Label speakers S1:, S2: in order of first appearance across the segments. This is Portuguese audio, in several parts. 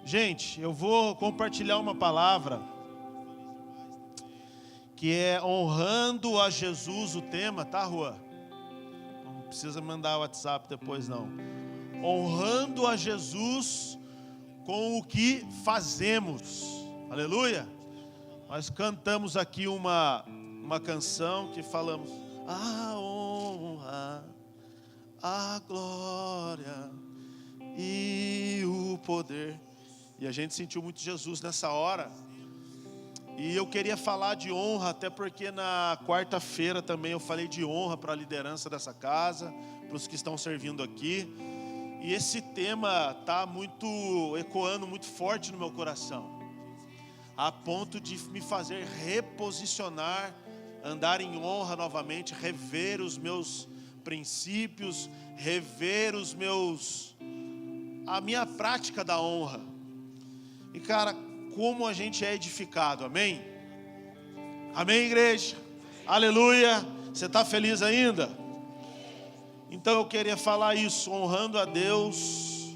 S1: Gente, eu vou compartilhar uma palavra que é honrando a Jesus, o tema, tá, Rua? Não precisa mandar o WhatsApp depois, não. Honrando a Jesus com o que fazemos. Aleluia! Nós cantamos aqui uma canção que falamos: a honra, a glória e o poder. E a gente sentiu muito Jesus nessa hora. E eu queria falar de honra, até porque na quarta-feira também eu falei de honra para a liderança dessa casa, para os que estão servindo aqui. E esse tema está ecoando muito forte no meu coração, a ponto de me fazer reposicionar, andar em honra novamente, rever os meus princípios, rever a minha prática da honra. E cara, como a gente é edificado, amém? Amém, igreja? Aleluia! Você está feliz ainda? Então eu queria falar isso, honrando a Deus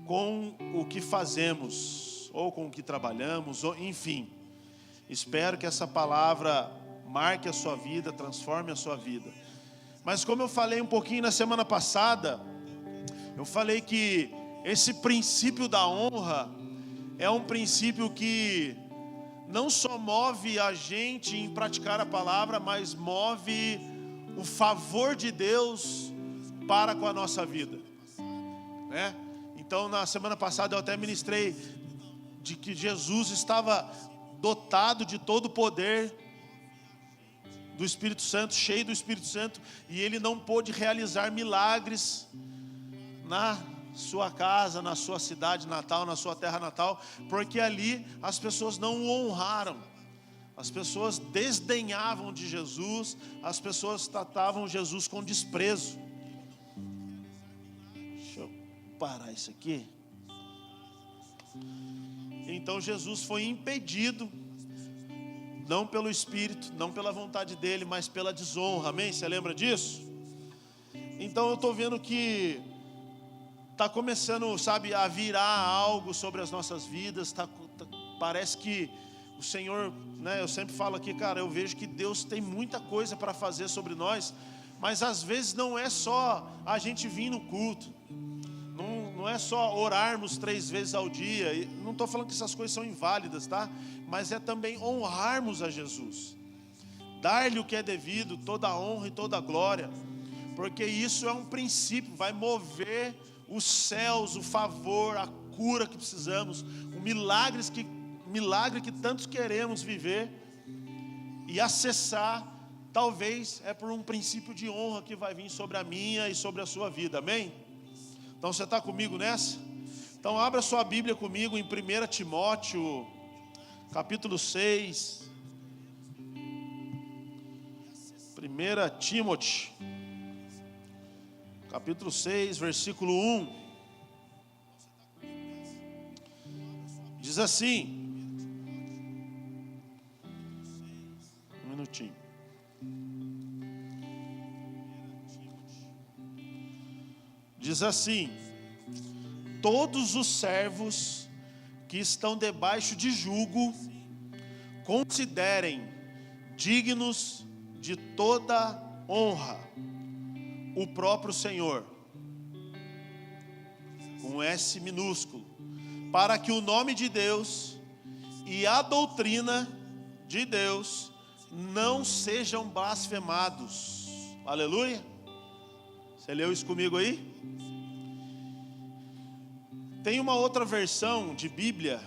S1: com o que fazemos, ou com o que trabalhamos, ou enfim. Espero que essa palavra marque a sua vida, transforme a sua vida. Mas como eu falei um pouquinho na semana passada, eu falei que esse princípio da honra é um princípio que não só move a gente em praticar a palavra, mas move o favor de Deus para com a nossa vida, né? Então na semana passada eu até ministrei de que Jesus estava dotado de todo o poder do Espírito Santo, cheio do Espírito Santo, e ele não pôde realizar milagres na sua casa, na sua cidade natal, na sua terra natal, porque ali as pessoas não o honraram, as pessoas desdenhavam de Jesus, as pessoas tratavam Jesus com desprezo. Deixa eu parar isso aqui. Então Jesus foi impedido, não pelo Espírito, não pela vontade dele, mas pela desonra, amém? Você lembra disso? Então eu estou vendo que está começando, sabe, a virar algo sobre as nossas vidas. Parece que o Senhor, né, eu sempre falo aqui, cara, eu vejo que Deus tem muita coisa para fazer sobre nós, mas às vezes não é só a gente vir no culto, não é só orarmos 3 vezes ao dia. Não estou falando que essas coisas são inválidas, tá? Mas é também honrarmos a Jesus, dar-lhe o que é devido, toda a honra e toda a glória, porque isso é um princípio, vai mover os céus, o favor, a cura que precisamos, o milagre que tantos queremos viver e acessar. Talvez é por um princípio de honra que vai vir sobre a minha e sobre a sua vida, amém? Então você está comigo nessa? Então abra sua Bíblia comigo em 1 Timóteo, capítulo 6. 1 Timóteo, capítulo 6, versículo 1. Diz assim, um minutinho. Diz assim: todos os servos que estão debaixo de jugo considerem dignos de toda honra o próprio Senhor, com S minúsculo, para que o nome de Deus e a doutrina de Deus não sejam blasfemados. Aleluia. Você leu isso comigo aí? Tem uma outra versão de Bíblia,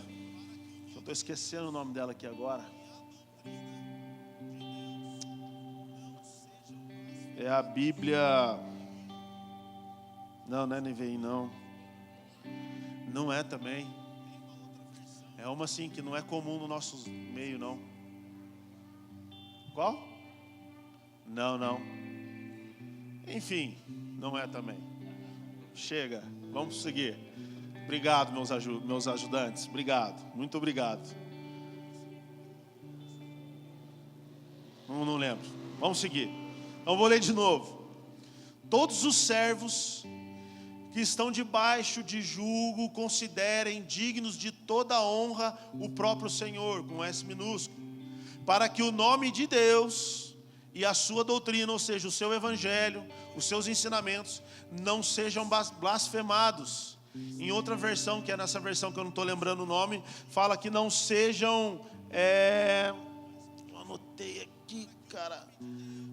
S1: eu estou esquecendo o nome dela aqui agora. É a Bíblia. Não é NVI, não. Não é também. É uma assim que não é comum no nosso meio, não. Qual? Não. Enfim, não é também. Chega, vamos seguir. Obrigado, meus ajudantes. Obrigado, muito obrigado. Não lembro. Vamos seguir. Então vou ler de novo. Todos os servos que estão debaixo de jugo considerem dignos de toda honra o próprio Senhor, com S minúsculo, para que o nome de Deus e a sua doutrina, ou seja, o seu evangelho, os seus ensinamentos, não sejam blasfemados. Em outra versão, que é nessa versão que eu não estou lembrando o nome, fala que não sejam, eu anotei aqui, cara,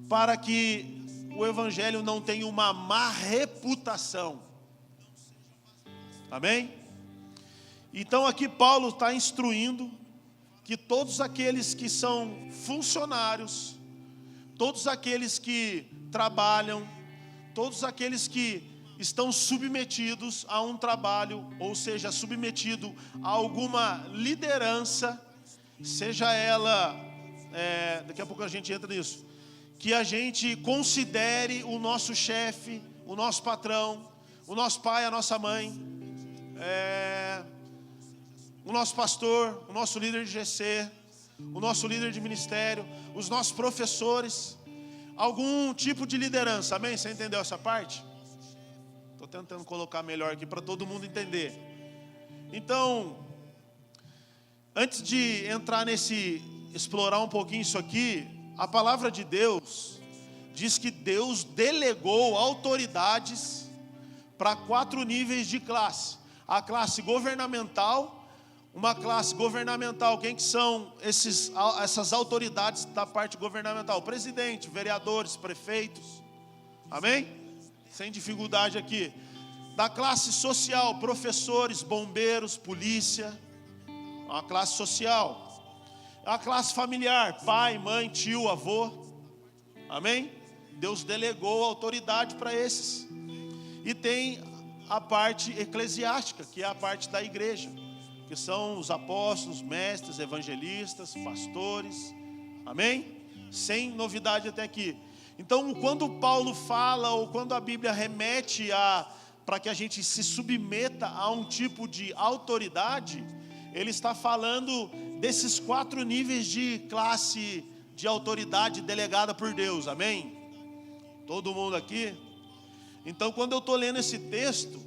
S1: para que o evangelho não tenha uma má reputação. Amém? Então aqui Paulo está instruindo que todos aqueles que são funcionários, todos aqueles que trabalham, todos aqueles que estão submetidos a um trabalho, ou seja, submetido a alguma liderança, seja ela, daqui a pouco a gente entra nisso, que a gente considere o nosso chefe, o nosso patrão, o nosso pai, a nossa mãe, o nosso pastor, o nosso líder de GC, o nosso líder de ministério, os nossos professores, algum tipo de liderança, amém? Você entendeu essa parte? Estou tentando colocar melhor aqui para todo mundo entender. Então, antes de entrar explorar um pouquinho isso aqui, a palavra de Deus diz que Deus delegou autoridades para 4 níveis de classe. A classe governamental, uma classe governamental, quem que são essas autoridades da parte governamental? Presidente, vereadores, prefeitos, amém? Sem dificuldade aqui. Da classe social, professores, bombeiros, polícia, uma classe social. A classe familiar, pai, mãe, tio, avô, amém? Deus delegou autoridade para esses. E tem a parte eclesiástica, que é a parte da igreja, que são os apóstolos, mestres, evangelistas, pastores, amém? Sem novidade até aqui. Então, quando Paulo fala, ou quando a Bíblia remete para que a gente se submeta a um tipo de autoridade, ele está falando desses 4 níveis de classe de autoridade delegada por Deus, amém? Todo mundo aqui? Então, quando eu estou lendo esse texto,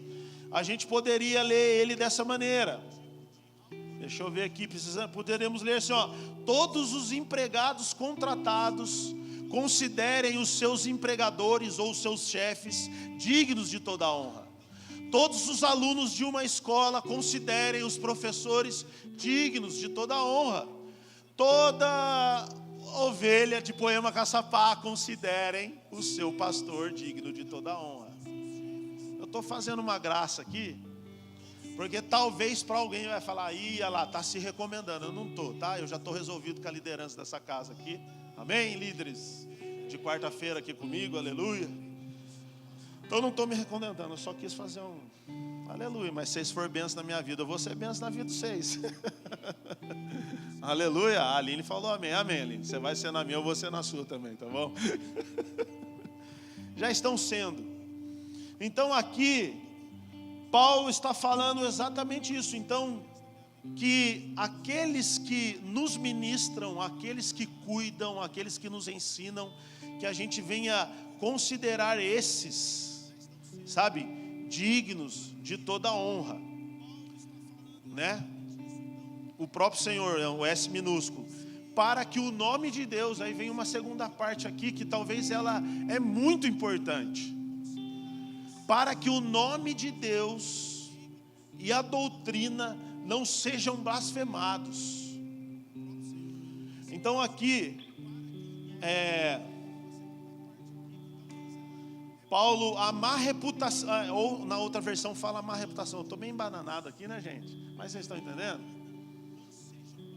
S1: a gente poderia ler ele dessa maneira. Deixa eu ver aqui, poderemos ler assim, ó: todos os empregados contratados considerem os seus empregadores ou seus chefes dignos de toda honra. Todos os alunos de uma escola considerem os professores dignos de toda honra. Toda ovelha de Poema Caçapá considerem o seu pastor digno de toda honra. Eu estou fazendo uma graça aqui, porque talvez para alguém vai falar: ia lá, está se recomendando. Eu não estou, tá? Eu já estou resolvido com a liderança dessa casa aqui. Amém, líderes de quarta-feira aqui comigo, aleluia. Então eu não estou me recomendando, eu só quis fazer um aleluia. Mas se vocês forem bênção na minha vida, eu vou ser bênção na vida de vocês. Aleluia. A Aline falou amém. Amém, Aline. Você vai ser na minha, eu vou ser na sua também, tá bom? Já estão sendo. Então aqui Paulo está falando exatamente isso. Então, que aqueles que nos ministram, aqueles que cuidam, aqueles que nos ensinam, que a gente venha considerar esses, sabe, dignos de toda honra, né? O próprio Senhor, o S minúsculo, para que o nome de Deus, aí vem uma segunda parte aqui, que talvez ela é muito importante, para que o nome de Deus e a doutrina não sejam blasfemados. Então aqui, Paulo, a má reputação, ou na outra versão fala má reputação. Eu estou bem embananado aqui, né, gente? Mas vocês estão entendendo?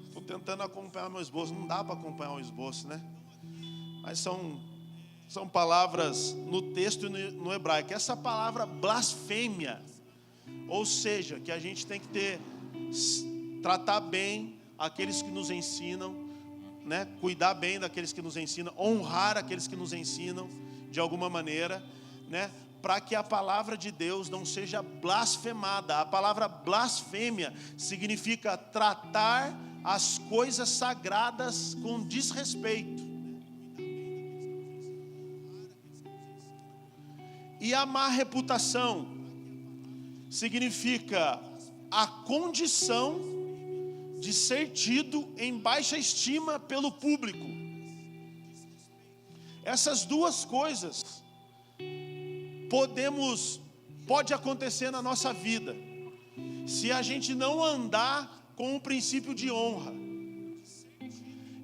S1: Estou tentando acompanhar meu esboço. Não dá para acompanhar um esboço, né? Mas são palavras no texto e no hebraico. Essa palavra blasfêmia, ou seja, que a gente tem que tratar bem aqueles que nos ensinam, né? Cuidar bem daqueles que nos ensinam, honrar aqueles que nos ensinam de alguma maneira, né? Para que a palavra de Deus não seja blasfemada. A palavra blasfêmia significa tratar as coisas sagradas com desrespeito. E a má reputação significa a condição de ser tido em baixa estima pelo público. Essas duas coisas pode acontecer na nossa vida, se a gente não andar com o princípio de honra.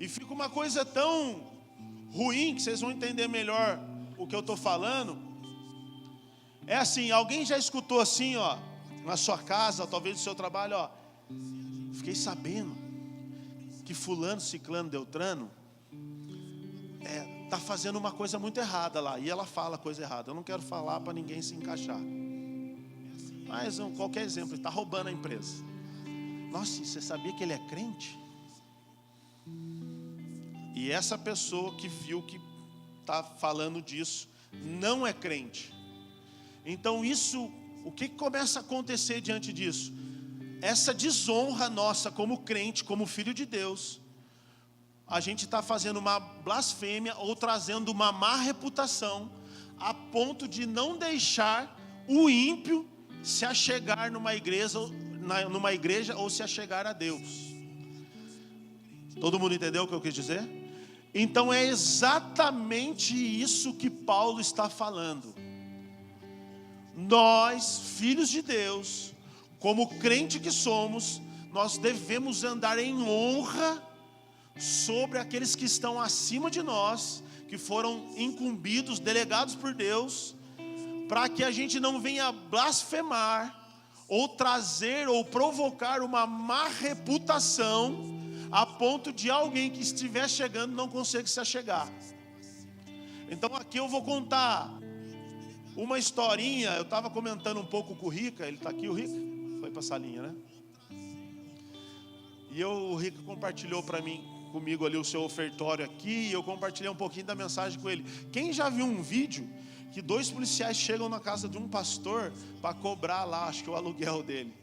S1: E fica uma coisa tão ruim, que vocês vão entender melhor o que eu estou falando. É assim, alguém já escutou assim, ó, na sua casa, talvez no seu trabalho, ó, fiquei sabendo que fulano, ciclano, beltrano tá fazendo uma coisa muito errada lá, e ela fala coisa errada. Eu não quero falar para ninguém se encaixar, mas qualquer exemplo, ele está roubando a empresa. Nossa, você sabia que ele é crente? E essa pessoa que viu que está falando disso não é crente. Então isso, o que começa a acontecer diante disso? Essa desonra nossa como crente, como filho de Deus, a gente está fazendo uma blasfêmia ou trazendo uma má reputação, a ponto de não deixar o ímpio se achegar numa igreja ou se achegar a Deus. Todo mundo entendeu o que eu quis dizer? Então é exatamente isso que Paulo está falando. Nós, filhos de Deus, como crente que somos, nós devemos andar em honra sobre aqueles que estão acima de nós, que foram incumbidos, delegados por Deus, para que a gente não venha blasfemar, ou trazer, ou provocar uma má reputação, a ponto de alguém que estiver chegando não conseguir se achegar. Então aqui eu vou contar uma historinha. Eu estava comentando um pouco com o Rica. Ele está aqui, o Rica? Foi para a salinha, né? E o Rica compartilhou comigo ali o seu ofertório aqui, e eu compartilhei um pouquinho da mensagem com ele. Quem já viu um vídeo que 2 policiais chegam na casa de um pastor para cobrar lá, acho que o aluguel dele,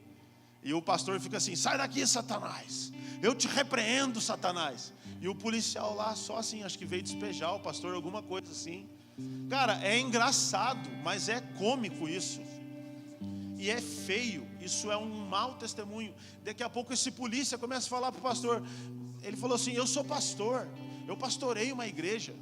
S1: e o pastor fica assim: sai daqui, Satanás, eu te repreendo, Satanás. E o policial lá só assim, acho que veio despejar o pastor, alguma coisa assim. Cara, é engraçado, mas é cômico isso. E é feio, isso é um mau testemunho. Daqui a pouco esse polícia começa a falar para o pastor. Ele falou assim: eu sou pastor, eu pastorei uma igreja.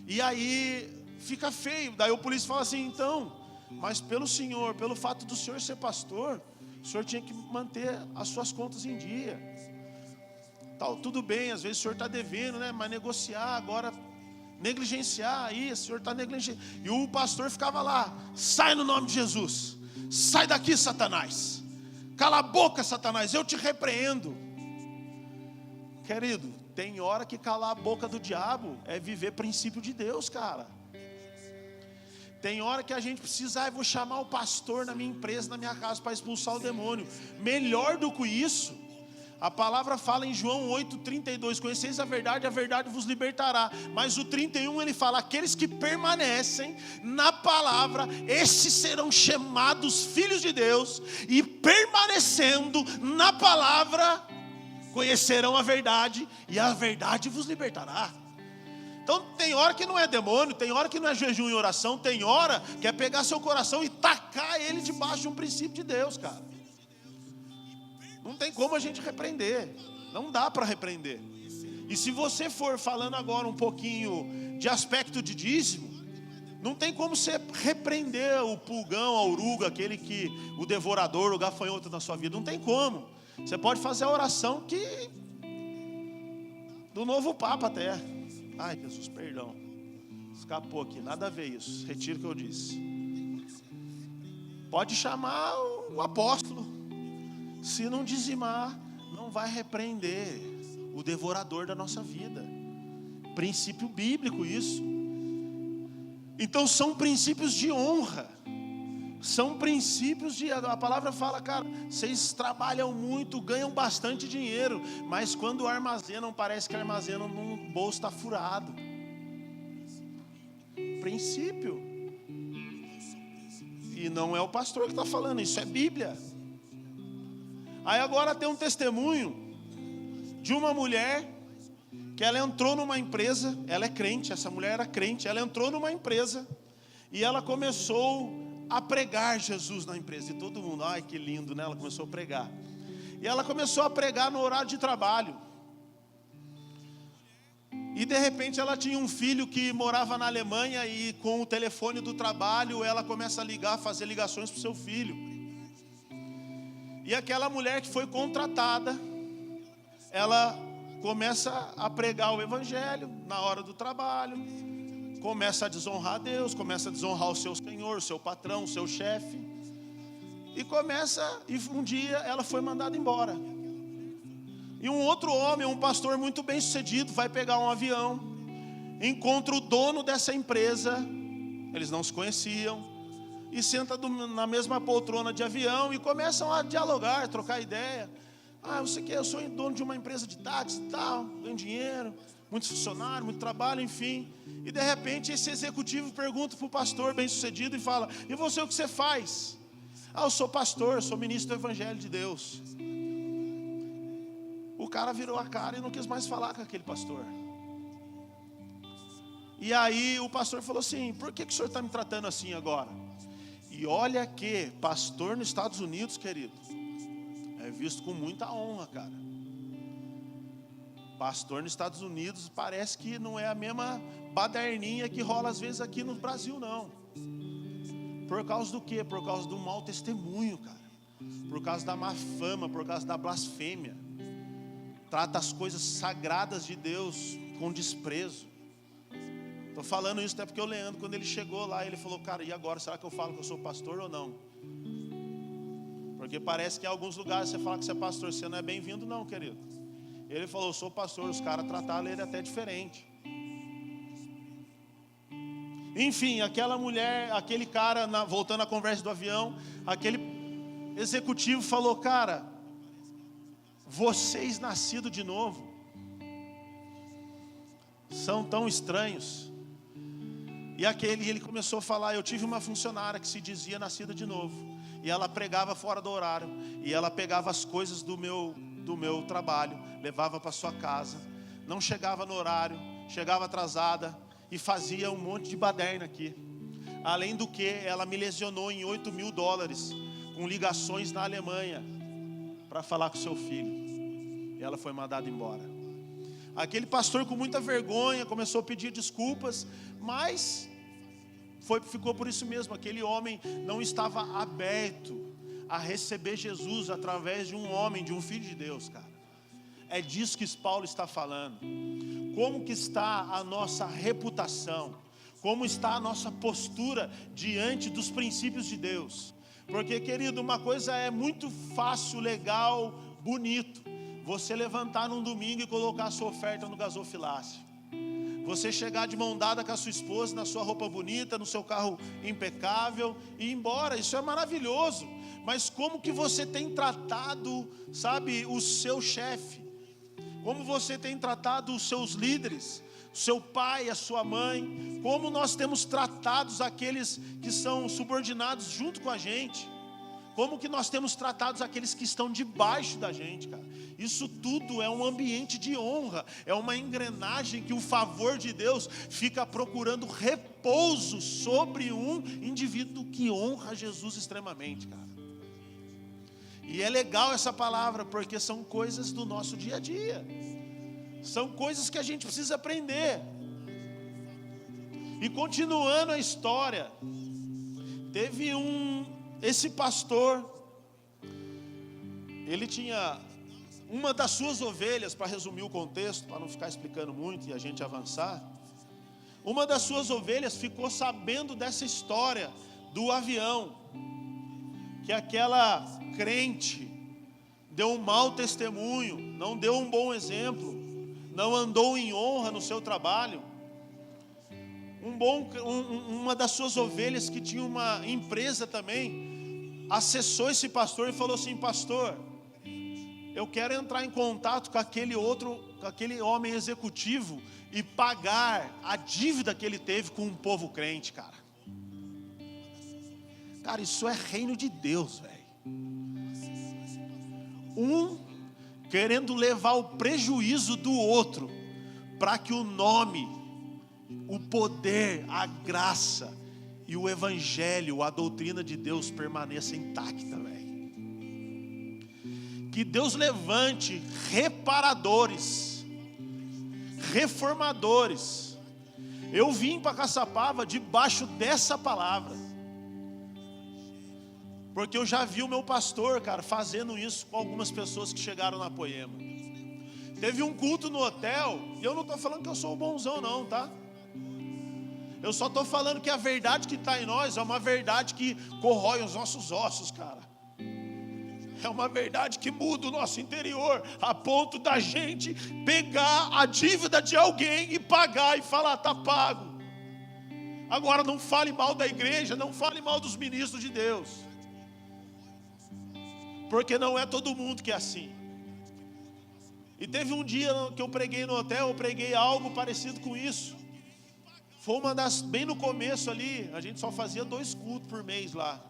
S1: E aí fica feio. Daí o polícia fala assim: então, mas pelo senhor, pelo fato do senhor ser pastor, o senhor tinha que manter as suas contas em dia. Tudo bem, às vezes o senhor está devendo, né? Mas negociar agora, negligenciar aí, o senhor está negligenciando. E o pastor ficava lá: sai no nome de Jesus, sai daqui, Satanás, cala a boca, Satanás, eu te repreendo. Querido, tem hora que calar a boca do diabo é viver princípio de Deus, cara. Tem hora que a gente precisa, vou chamar o pastor na minha empresa, na minha casa, para expulsar o demônio. Melhor do que isso, a palavra fala em João 8,32, conheceis a verdade vos libertará. Mas o 31 ele fala: aqueles que permanecem na palavra, esses serão chamados filhos de Deus, e permanecendo na palavra, conhecerão a verdade, e a verdade vos libertará. Então tem hora que não é demônio, tem hora que não é jejum e oração, tem hora que é pegar seu coração e tacar ele debaixo de um princípio de Deus, cara. Não tem como a gente repreender, não dá para repreender. E se você for falando agora um pouquinho de aspecto de dízimo, não tem como você repreender o pulgão, a oruga, aquele que, o devorador, o gafanhoto na sua vida, não tem como. Você pode fazer a oração do novo Papa até. Ai, Jesus, perdão, escapou aqui, nada a ver isso, retiro o que eu disse. Pode chamar o apóstolo, se não dizimar, não vai repreender o devorador da nossa vida. Princípio bíblico isso. Então são princípios de honra, são princípios de, a palavra fala, cara, vocês trabalham muito, ganham bastante dinheiro, mas quando armazenam, parece que armazenam num bolso está furado. Princípio. E não é o pastor que está falando, isso é Bíblia. Aí agora tem um testemunho de uma mulher que ela entrou numa empresa, ela é crente, essa mulher era crente, ela entrou numa empresa e ela começou a pregar Jesus na empresa. E todo mundo, ai que lindo, né? Ela começou a pregar. E ela começou a pregar no horário de trabalho. E de repente ela tinha um filho que morava na Alemanha. E com o telefone do trabalho ela começa a ligar, fazer ligações para o seu filho. E aquela mulher que foi contratada, ela começa a pregar o evangelho na hora do trabalho. Começa a desonrar a Deus, começa a desonrar o seu senhor, o seu patrão, o seu chefe. E um dia ela foi mandada embora. E um outro homem, um pastor muito bem sucedido, vai pegar um avião, encontra o dono dessa empresa, eles não se conheciam, e senta na mesma poltrona de avião e começam a dialogar, trocar ideia. Ah, você quer? Eu sou dono de uma empresa de táxi e tal, ganho dinheiro, muitos funcionários, muito trabalho, enfim. E de repente esse executivo pergunta para o pastor bem sucedido e fala: e você, o que você faz? Ah, eu sou pastor, eu sou ministro do Evangelho de Deus. O cara virou a cara e não quis mais falar com aquele pastor. E aí o pastor falou assim: por que o senhor está me tratando assim agora? E olha que pastor nos Estados Unidos, querido, é visto com muita honra, cara. Pastor nos Estados Unidos parece que não é a mesma baderninha que rola às vezes aqui no Brasil, não. Por causa do quê? Por causa do mau testemunho, cara. Por causa da má fama, por causa da blasfêmia. Trata as coisas sagradas de Deus com desprezo. Estou falando isso até porque o Leandro, quando ele chegou lá, ele falou: cara, e agora? Será que eu falo que eu sou pastor ou não? Porque parece que em alguns lugares você fala que você é pastor, você não é bem-vindo não, querido. Ele falou: eu sou pastor. Os caras trataram ele até diferente. Enfim, aquela mulher, aquele cara, voltando à conversa do avião, aquele executivo falou: cara, vocês nascidos de novo são tão estranhos. E ele começou a falar: eu tive uma funcionária que se dizia nascida de novo, e ela pregava fora do horário, e ela pegava as coisas do meu trabalho, levava para sua casa, não chegava no horário, chegava atrasada e fazia um monte de baderna aqui. Além do que, ela me lesionou em $8.000 com ligações na Alemanha para falar com seu filho. E ela foi mandada embora. Aquele pastor, com muita vergonha, começou a pedir desculpas, mas ficou por isso mesmo. Aquele homem não estava aberto a receber Jesus através de um homem, de um filho de Deus, cara. É disso que Paulo está falando. Como que está a nossa reputação? Como está a nossa postura diante dos princípios de Deus? Porque, querido, uma coisa é muito fácil, legal, bonito: você levantar num domingo e colocar a sua oferta no gasofilácio. Você chegar de mão dada com a sua esposa, na sua roupa bonita, no seu carro impecável e ir embora. Isso é maravilhoso. Mas como que você tem tratado, sabe, o seu chefe? Como você tem tratado os seus líderes? O seu pai, a sua mãe? Como nós temos tratado aqueles que são subordinados junto com a gente? Como que nós temos tratado aqueles que estão debaixo da gente, cara? Isso tudo é um ambiente de honra, é uma engrenagem que o favor de Deus fica procurando repouso sobre um indivíduo que honra Jesus extremamente, cara. E é legal essa palavra, porque são coisas do nosso dia a dia. São coisas que a gente precisa aprender. E continuando a história, teve esse pastor, ele tinha uma das suas ovelhas, para resumir o contexto, para não ficar explicando muito e a gente avançar. Uma das suas ovelhas ficou sabendo dessa história do avião, que aquela crente deu um mau testemunho, não deu um bom exemplo, não andou em honra no seu trabalho. Uma das suas ovelhas, que tinha uma empresa também, acessou esse pastor e falou assim: pastor, eu quero entrar em contato com aquele homem executivo e pagar a dívida que ele teve com um povo crente, cara. Cara, isso é reino de Deus, velho. Querendo levar o prejuízo do outro, para que o nome, o poder, a graça e o evangelho, a doutrina de Deus permaneça intacta, velho. Que Deus levante reparadores, reformadores. Eu vim para Caçapava debaixo dessa palavra, porque eu já vi o meu pastor, cara, fazendo isso com algumas pessoas que chegaram na Poema. Teve um culto no hotel, e eu não estou falando que eu sou o bonzão não, tá? Eu só estou falando que a verdade que está em nós é uma verdade que corrói os nossos ossos, cara. É uma verdade que muda o nosso interior, a ponto da gente pegar a dívida de alguém e pagar e falar, está pago. Agora não fale mal da igreja, não fale mal dos ministros de Deus, porque não é todo mundo que é assim. E teve um dia que eu preguei no hotel, eu preguei algo parecido com isso. Foi uma das, bem no começo ali, a gente só fazia 2 cultos por mês lá.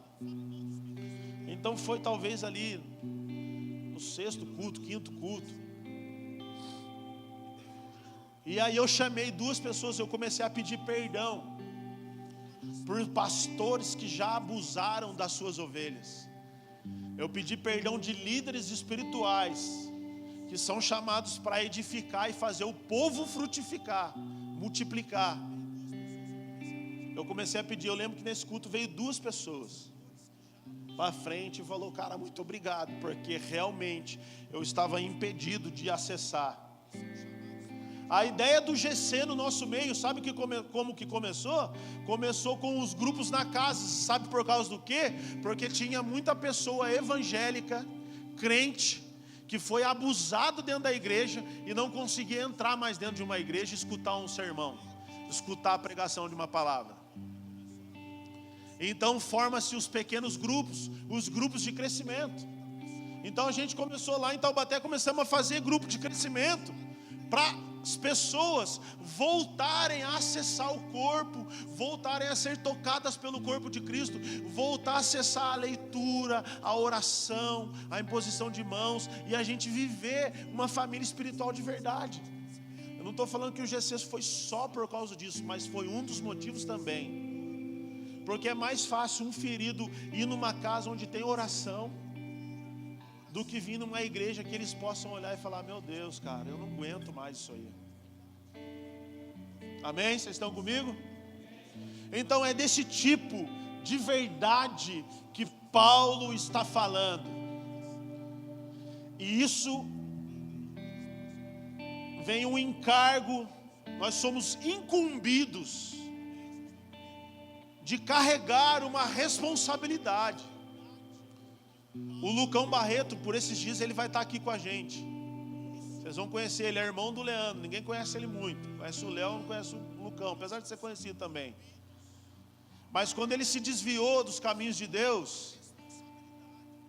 S1: Então foi talvez ali no 6º culto, 5º culto. E aí eu chamei 2 pessoas, eu comecei a pedir perdão por pastores que já abusaram das suas ovelhas. Eu pedi perdão de líderes espirituais que são chamados para edificar e fazer o povo frutificar, multiplicar. Eu comecei a pedir, eu lembro que nesse culto veio 2 pessoas para frente e falou, cara, muito obrigado, porque realmente eu estava impedido de acessar. A ideia do GC no nosso meio, sabe como que começou? Começou com os grupos na casa, sabe por causa do quê? Porque tinha muita pessoa evangélica, crente, que foi abusado dentro da igreja e não conseguia entrar mais dentro de uma igreja e escutar um sermão, escutar a pregação de uma palavra. Então forma-se os pequenos grupos, os grupos de crescimento. Então a gente começou lá em Taubaté, começamos a fazer grupo de crescimento, para as pessoas voltarem a acessar o corpo, voltarem a ser tocadas pelo corpo de Cristo, voltar a acessar a leitura, a oração, a imposição de mãos, e a gente viver uma família espiritual de verdade. Eu não estou falando que o GC foi só por causa disso, mas foi um dos motivos também. Porque é mais fácil um ferido ir numa casa onde tem oração do que vir numa igreja que eles possam olhar e falar, meu Deus, cara, eu não aguento mais isso aí. Amém? Vocês estão comigo? Então é desse tipo de verdade que Paulo está falando. E isso vem um encargo, nós somos incumbidos de carregar uma responsabilidade. O Lucão Barreto, por esses dias, ele vai estar aqui com a gente. Vocês vão conhecer, ele é irmão do Leandro. Ninguém conhece ele muito. Conhece o Léo, não conhece o Lucão, apesar de ser conhecido também. Mas quando ele se desviou dos caminhos de Deus,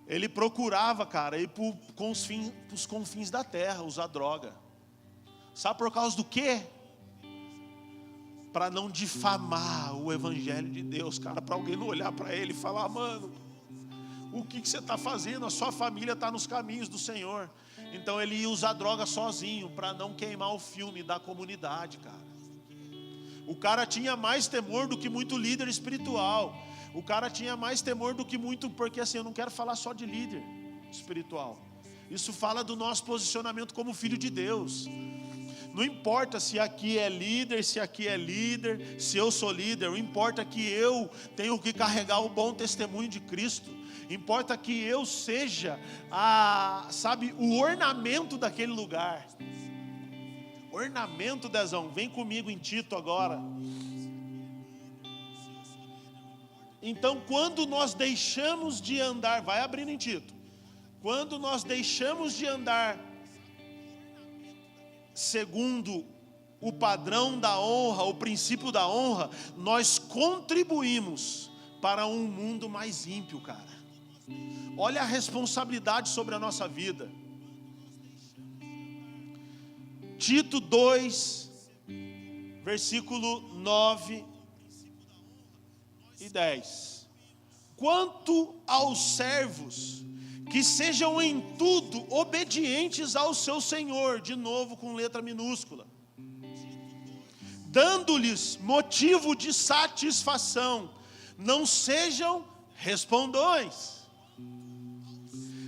S1: ele procurava, cara, ir para os confins da terra, usar droga. Sabe por causa do quê? Para não difamar o evangelho de Deus, cara, para alguém não olhar para ele e falar, mano, o que você está fazendo? A sua família está nos caminhos do Senhor. Então ele ia usar droga sozinho, para não queimar o filme da comunidade, cara. O cara tinha mais temor do que muito líder espiritual. O cara tinha mais temor do que muito, porque assim, eu não quero falar só de líder espiritual. Isso fala do nosso posicionamento como filho de Deus. Não importa se aqui é líder, se eu sou líder, não importa que eu tenho que carregar o bom testemunho de Cristo. Importa que eu seja, o ornamento daquele lugar. Ornamento, Dezão, vem comigo em Tito agora. Então, quando nós deixamos de andar, vai abrindo em Tito. Quando nós deixamos de andar segundo o padrão da honra, o princípio da honra, nós contribuímos para um mundo mais ímpio, cara. Olha a responsabilidade sobre a nossa vida. Tito 2, versículo 9 e 10. Quanto aos servos, que sejam em tudo obedientes ao seu Senhor, de novo com letra minúscula, dando-lhes motivo de satisfação, Não sejam respondões.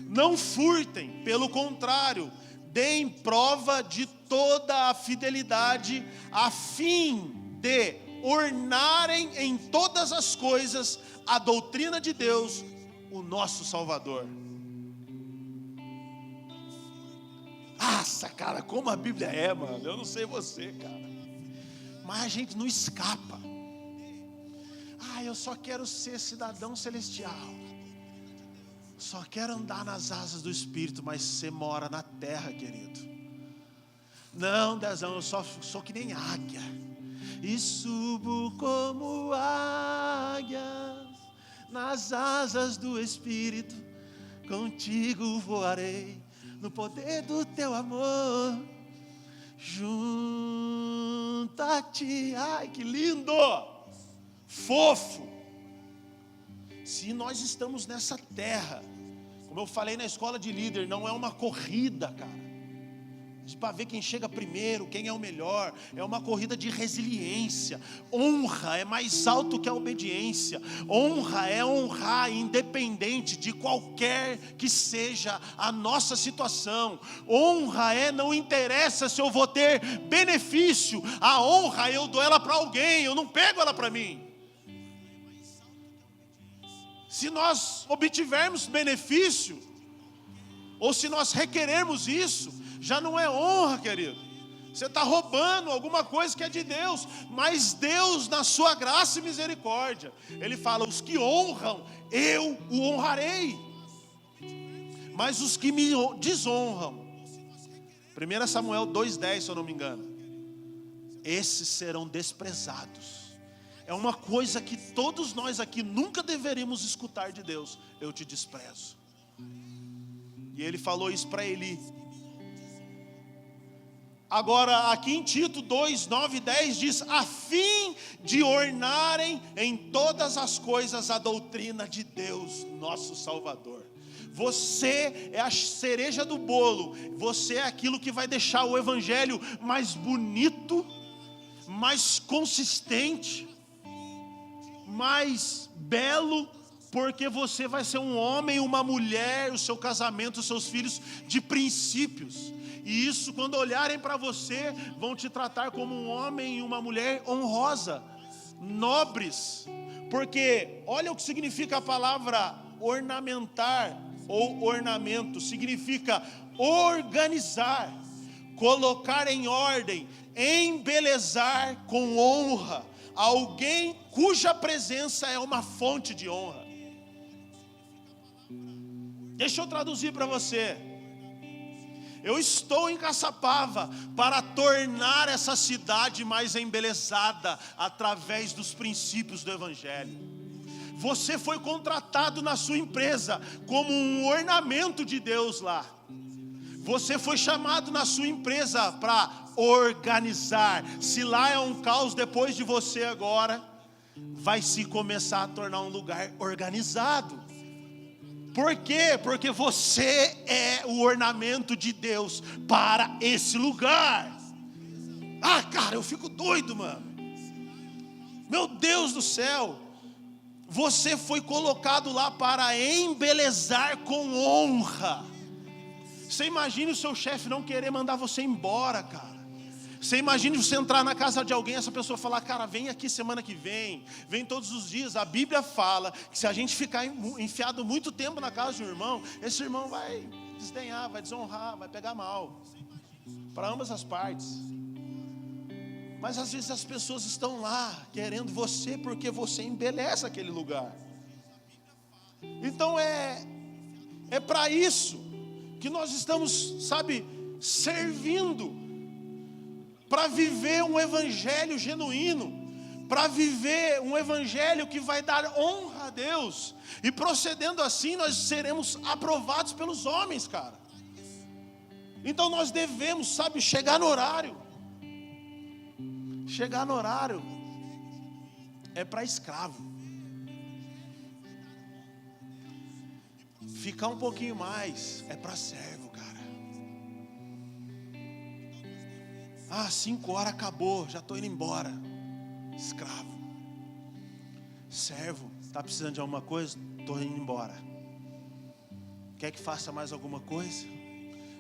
S1: Não furtem, pelo contrário, deem prova de toda a fidelidade, a fim de ornarem em todas as coisas a doutrina de Deus, o nosso Salvador. Nossa, cara, como a Bíblia é, mano. Eu não sei você, cara, mas a gente não escapa. Eu só quero ser cidadão celestial, só quero andar nas asas do Espírito. Mas você mora na terra, querido. Não, Dezão, eu só sou que nem águia, e subo como águias nas asas do Espírito. Contigo voarei no poder do teu amor, junto a ti. Ai, que lindo, fofo. Se nós estamos nessa terra, como eu falei na escola de líder, não é uma corrida, cara, para ver quem chega primeiro, quem é o melhor. É uma corrida de resiliência. Honra é mais alto que a obediência. Honra é honrar independente de qualquer que seja a nossa situação. Honra é, não interessa se eu vou ter benefício. A honra eu dou ela para alguém, eu não pego ela para mim. Se nós obtivermos benefício, ou se nós requerermos isso, já não é honra, querido. Você está roubando alguma coisa que é de Deus. Mas Deus, na sua graça e misericórdia, Ele fala: os que honram, eu o honrarei. Mas os que me desonram, 1 Samuel 2,10, se eu não me engano, esses serão desprezados. É uma coisa que todos nós aqui nunca deveríamos escutar de Deus: eu te desprezo. E Ele falou isso para Eli. Agora aqui em Tito 2, 9 e 10 diz: a fim de ornarem em todas as coisas a doutrina de Deus, nosso Salvador. Você é a cereja do bolo. Você é aquilo que vai deixar o evangelho mais bonito, mais consistente, mais belo, porque você vai ser um homem, uma mulher, o seu casamento, os seus filhos, de princípios. E isso, quando olharem para você, vão te tratar como um homem e uma mulher honrosa, nobres. Porque olha o que significa a palavra ornamentar ou ornamento. Significa organizar, colocar em ordem, embelezar com honra. Alguém cuja presença é uma fonte de honra. Deixa eu traduzir para você. Eu estou em Caçapava para tornar essa cidade mais embelezada através dos princípios do Evangelho. Você foi contratado na sua empresa como um ornamento de Deus lá. Você foi chamado na sua empresa para organizar. Se lá é um caos, depois de você agora vai se começar a tornar um lugar organizado. Por quê? Porque você é o ornamento de Deus para esse lugar. Cara, eu fico doido, mano. Meu Deus do céu. Você foi colocado lá para embelezar com honra. Você imagina o seu chefe não querer mandar você embora, cara. Você imagina você entrar na casa de alguém, essa pessoa falar: cara, vem aqui semana que vem todos os dias. A Bíblia fala que se a gente ficar enfiado muito tempo na casa de um irmão, esse irmão vai desdenhar, vai desonrar, vai pegar mal, para ambas as partes. Mas às vezes as pessoas estão lá querendo você porque você embeleza aquele lugar. Então é para isso que nós estamos, servindo, para viver um evangelho genuíno, para viver um evangelho que vai dar honra a Deus. E procedendo assim, nós seremos aprovados pelos homens, cara. Então nós devemos, chegar no horário. Chegar no horário é para escravo. Ficar um pouquinho mais é para servo, cara. 5 horas acabou, já estou indo embora. Escravo. Servo. Está precisando de alguma coisa? Estou indo embora. Quer que faça mais alguma coisa?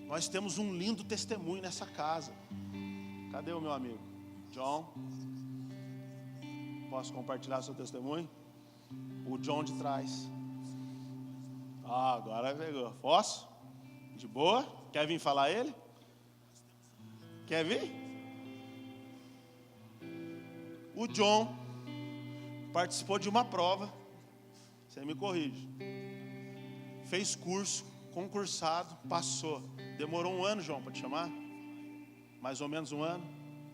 S1: Nós temos um lindo testemunho nessa casa. Cadê o meu amigo? John. Posso compartilhar seu testemunho? O John de trás. Agora pegou. Posso? De boa? Quer vir falar ele? Quer vir? O John participou de uma prova. Você me corrige. Fez curso, concursado, passou. Demorou um ano, João, para te chamar? Mais ou menos um ano?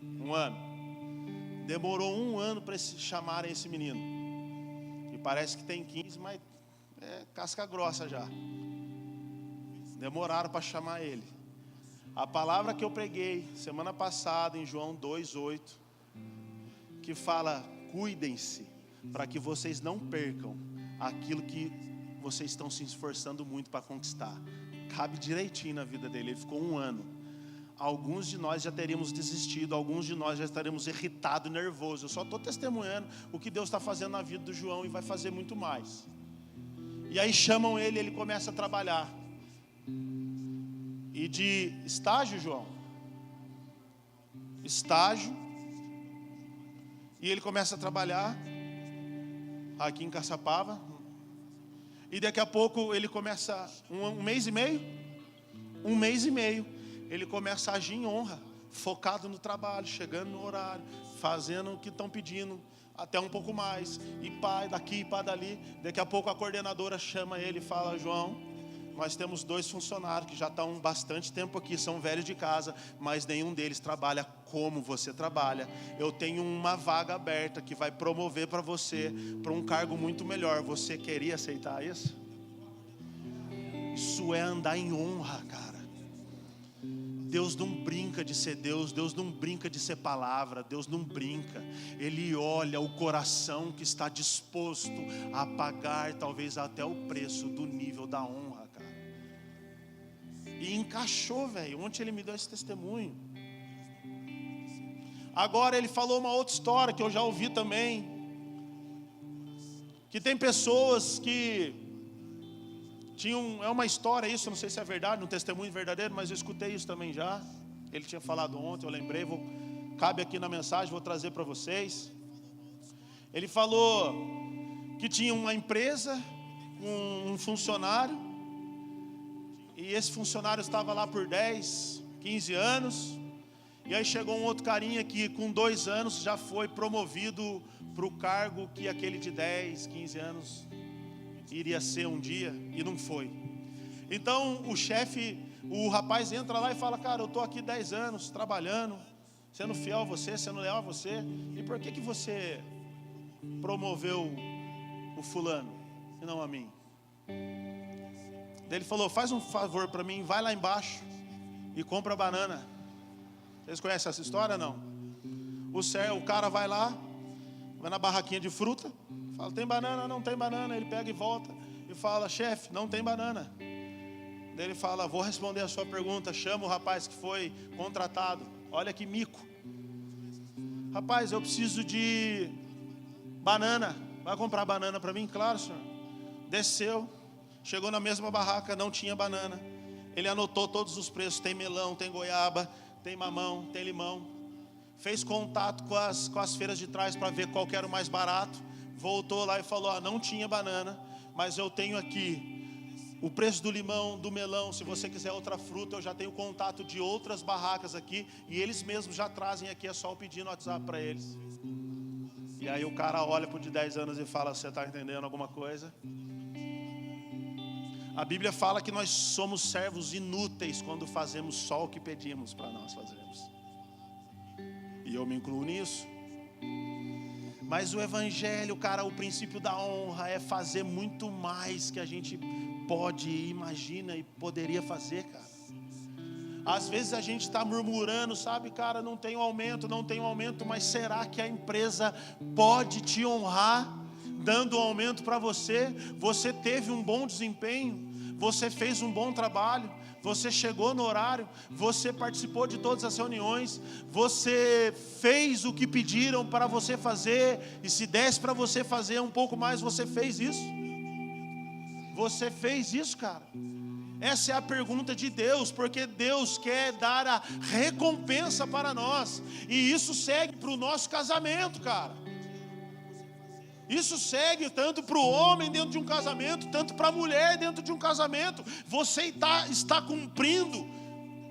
S1: Um ano. Demorou um ano para chamarem esse menino. E parece que tem 15, mas é casca grossa já. Demoraram para chamar ele. A palavra que eu preguei semana passada em João 2:8, que fala: cuidem-se para que vocês não percam aquilo que vocês estão se esforçando muito para conquistar. Cabe direitinho na vida dele. Ele ficou um ano. Alguns de nós já teríamos desistido, alguns de nós já estaremos irritados, nervosos. Eu só estou testemunhando o que Deus está fazendo na vida do João e vai fazer muito mais. E aí chamam ele, ele começa a trabalhar. E de estágio, João, estágio, e ele começa a trabalhar aqui em Caçapava. E daqui a pouco ele começa, um mês e meio, ele começa a agir em honra, focado no trabalho, chegando no horário, fazendo o que estão pedindo, até um pouco mais, e pá, daqui, pá, dali. Daqui a pouco a coordenadora chama ele e fala: João, nós temos 2 funcionários que já estão bastante tempo aqui, são velhos de casa, mas nenhum deles trabalha como você trabalha. Eu tenho uma vaga aberta que vai promover para você, para um cargo muito melhor. Você queria aceitar isso? Isso é andar em honra, cara. Deus não brinca de ser Deus, Deus não brinca de ser palavra, Deus não brinca. Ele olha o coração que está disposto a pagar talvez até o preço do nível da honra, cara. E encaixou, velho. Ontem ele me deu esse testemunho. Agora ele falou uma outra história que eu já ouvi também, que tem pessoas que tinham, é uma história isso, não sei se é verdade, um testemunho verdadeiro, mas eu escutei isso também já. Ele tinha falado ontem, eu lembrei, cabe aqui na mensagem, vou trazer para vocês. Ele falou que tinha uma empresa, um funcionário, e esse funcionário estava lá por 10, 15 anos, e aí chegou um outro carinha que com 2 anos já foi promovido para o cargo que aquele de 10, 15 anos iria ser um dia, e não foi. Então o chefe, o rapaz entra lá e fala: cara, eu estou aqui 10 anos trabalhando, sendo fiel a você, sendo leal a você, e por que você promoveu o fulano e não a mim? Daí ele falou: faz um favor para mim, vai lá embaixo e compra banana. Vocês conhecem essa história, não? O cara vai lá, vai na barraquinha de fruta, fala: tem banana? Não tem banana. Ele pega e volta e fala: chefe, não tem banana. Daí ele fala: vou responder a sua pergunta. Chama o rapaz que foi contratado. Olha que mico. Rapaz, eu preciso de banana. Vai comprar banana para mim? Claro, senhor. Desceu, chegou na mesma barraca, não tinha banana. Ele anotou todos os preços: tem melão, tem goiaba, tem mamão, tem limão. Fez contato com as feiras de trás para ver qual que era o mais barato. Voltou lá e falou: não tinha banana, mas eu tenho aqui o preço do limão, do melão. Se você quiser outra fruta, eu já tenho contato de outras barracas aqui, e eles mesmos já trazem aqui, é só eu pedir no WhatsApp para eles. E aí o cara olha para o de 10 anos e fala: você está entendendo alguma coisa? A Bíblia fala que nós somos servos inúteis quando fazemos só o que pedimos para nós fazermos. E eu me incluo nisso. Mas o evangelho, cara, o princípio da honra é fazer muito mais que a gente pode, imagina e poderia fazer, cara. Às vezes a gente está murmurando, sabe, cara, não tem um aumento, mas será que a empresa pode te honrar dando um aumento para você? Você teve um bom desempenho, você fez um bom trabalho, você chegou no horário, você participou de todas as reuniões, você fez o que pediram para você fazer, e se desse para você fazer um pouco mais, você fez isso? Você fez isso, cara? Essa é a pergunta de Deus, porque Deus quer dar a recompensa para nós, e isso segue para o nosso casamento, cara. Isso segue tanto para o homem dentro de um casamento, tanto para a mulher dentro de um casamento. Você está cumprindo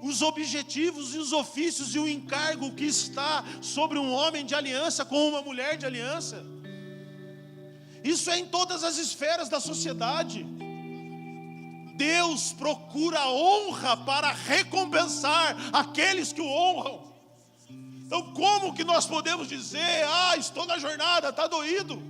S1: os objetivos e os ofícios e o encargo que está sobre um homem de aliança com uma mulher de aliança. Isso é em todas as esferas da sociedade. Deus procura honra para recompensar aqueles que o honram. Então como que nós podemos dizer, estou na jornada, está doído?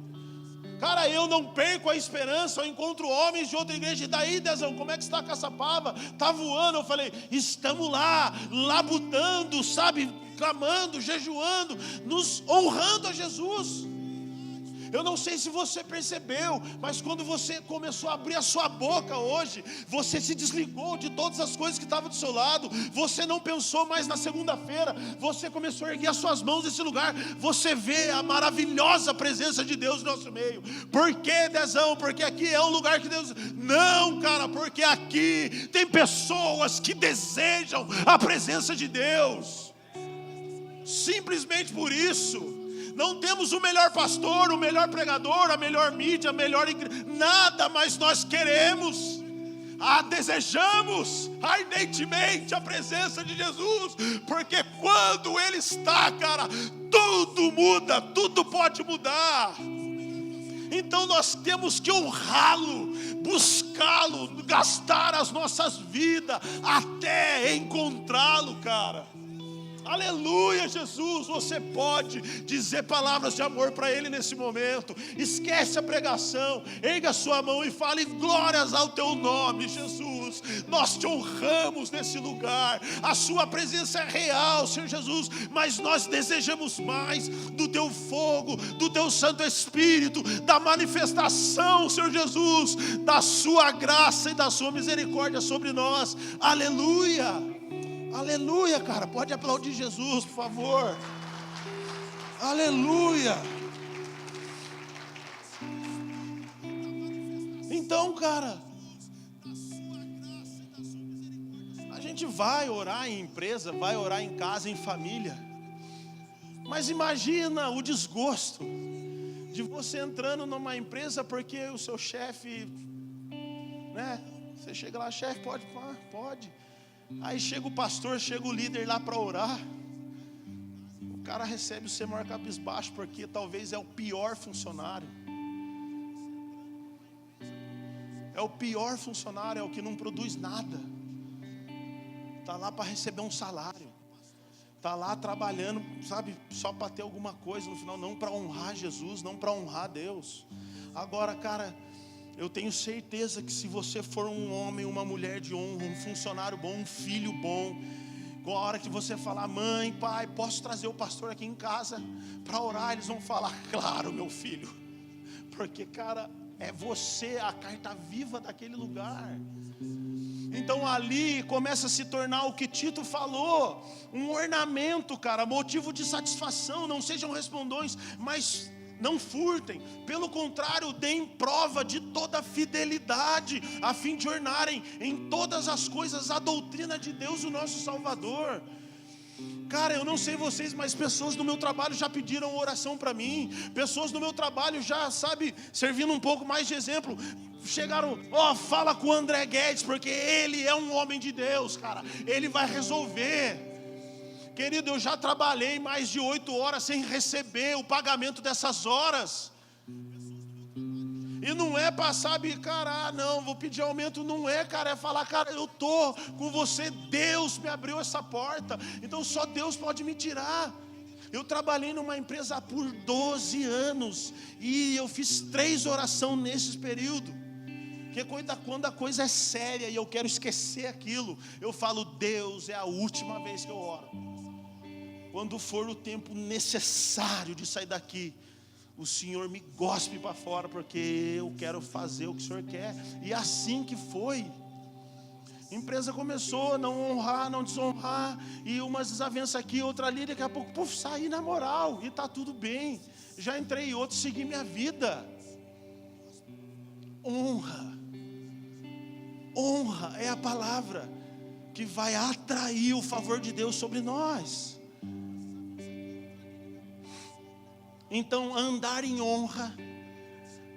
S1: Cara, eu não perco a esperança, eu encontro homens de outra igreja, e daí, Dezão, como é que está Caçapava? Está voando? Eu falei, estamos lá, labutando, sabe, clamando, jejuando, nos honrando a Jesus. Eu não sei se você percebeu, mas quando você começou a abrir a sua boca hoje, você se desligou de todas as coisas que estavam do seu lado, você não pensou mais na segunda-feira, você começou a erguer as suas mãos nesse lugar, você vê a maravilhosa presença de Deus no nosso meio. Por que, Dezão? Porque aqui é um lugar que Deus... Não, cara, porque aqui tem pessoas que desejam a presença de Deus. Simplesmente por isso. Não temos o melhor pastor, o melhor pregador, a melhor mídia, a melhor igreja, nada, mas nós queremos, desejamos ardentemente a presença de Jesus, porque quando Ele está, cara, tudo muda, tudo pode mudar. Então nós temos que honrá-lo, buscá-lo, gastar as nossas vidas até encontrá-lo, cara. Aleluia, Jesus. Você pode dizer palavras de amor para Ele nesse momento. Esquece a pregação, erga a sua mão e fale glórias ao teu nome, Jesus. Nós te honramos nesse lugar, a sua presença é real, Senhor Jesus, mas nós desejamos mais do teu fogo, do teu Santo Espírito, da manifestação, Senhor Jesus, da sua graça e da sua misericórdia sobre nós. Aleluia. Aleluia, cara, pode aplaudir Jesus, por favor. Aleluia. Então, cara, a gente vai orar em empresa, vai orar em casa, em família, mas imagina o desgosto de você entrando numa empresa porque o seu chefe, né? Você chega lá, chefe, pode. Aí chega o pastor, chega o líder lá para orar. O cara recebe o seu maior cabisbaixo, porque talvez é o pior funcionário. É o pior funcionário, é o que não produz nada. Está lá para receber um salário. Está lá trabalhando, sabe, só para ter alguma coisa no final, não para honrar Jesus, não para honrar Deus. Agora, cara, eu tenho certeza que se você for um homem, uma mulher de honra, um funcionário bom, um filho bom, com a hora que você falar, mãe, pai, posso trazer o pastor aqui em casa para orar? Eles vão falar, claro, meu filho. Porque, cara, é você a carta viva daquele lugar. Então ali começa a se tornar o que Tito falou, um ornamento, cara, motivo de satisfação. Não sejam respondões, mas não furtem, pelo contrário, deem prova de toda fidelidade, a fim de ornarem em todas as coisas a doutrina de Deus, o nosso Salvador. Cara, eu não sei vocês, mas pessoas no meu trabalho já pediram oração para mim. Pessoas no meu trabalho já, sabe, servindo um pouco mais de exemplo, chegaram, fala com o André Guedes, porque ele é um homem de Deus, cara, ele vai resolver. Querido, eu já trabalhei mais de 8 horas sem receber o pagamento dessas horas. E não é para, sabe, cara, não, vou pedir aumento, não é, cara, é falar, cara, eu tô com você, Deus me abriu essa porta, então só Deus pode me tirar. Eu trabalhei numa empresa por 12 anos, e eu fiz 3 orações nesse período. Porque quando a coisa é séria e eu quero esquecer aquilo, eu falo, Deus, é a última vez que eu oro. Quando for o tempo necessário de sair daqui, o Senhor me gospe para fora, porque eu quero fazer o que o Senhor quer. E assim que foi. A empresa começou a não honrar, não desonrar, e umas desavenças aqui, outra ali, daqui a pouco, saí na moral, e tá tudo bem. Já entrei em outro, segui minha vida. Honra é a palavra que vai atrair o favor de Deus sobre nós. Então, andar em honra,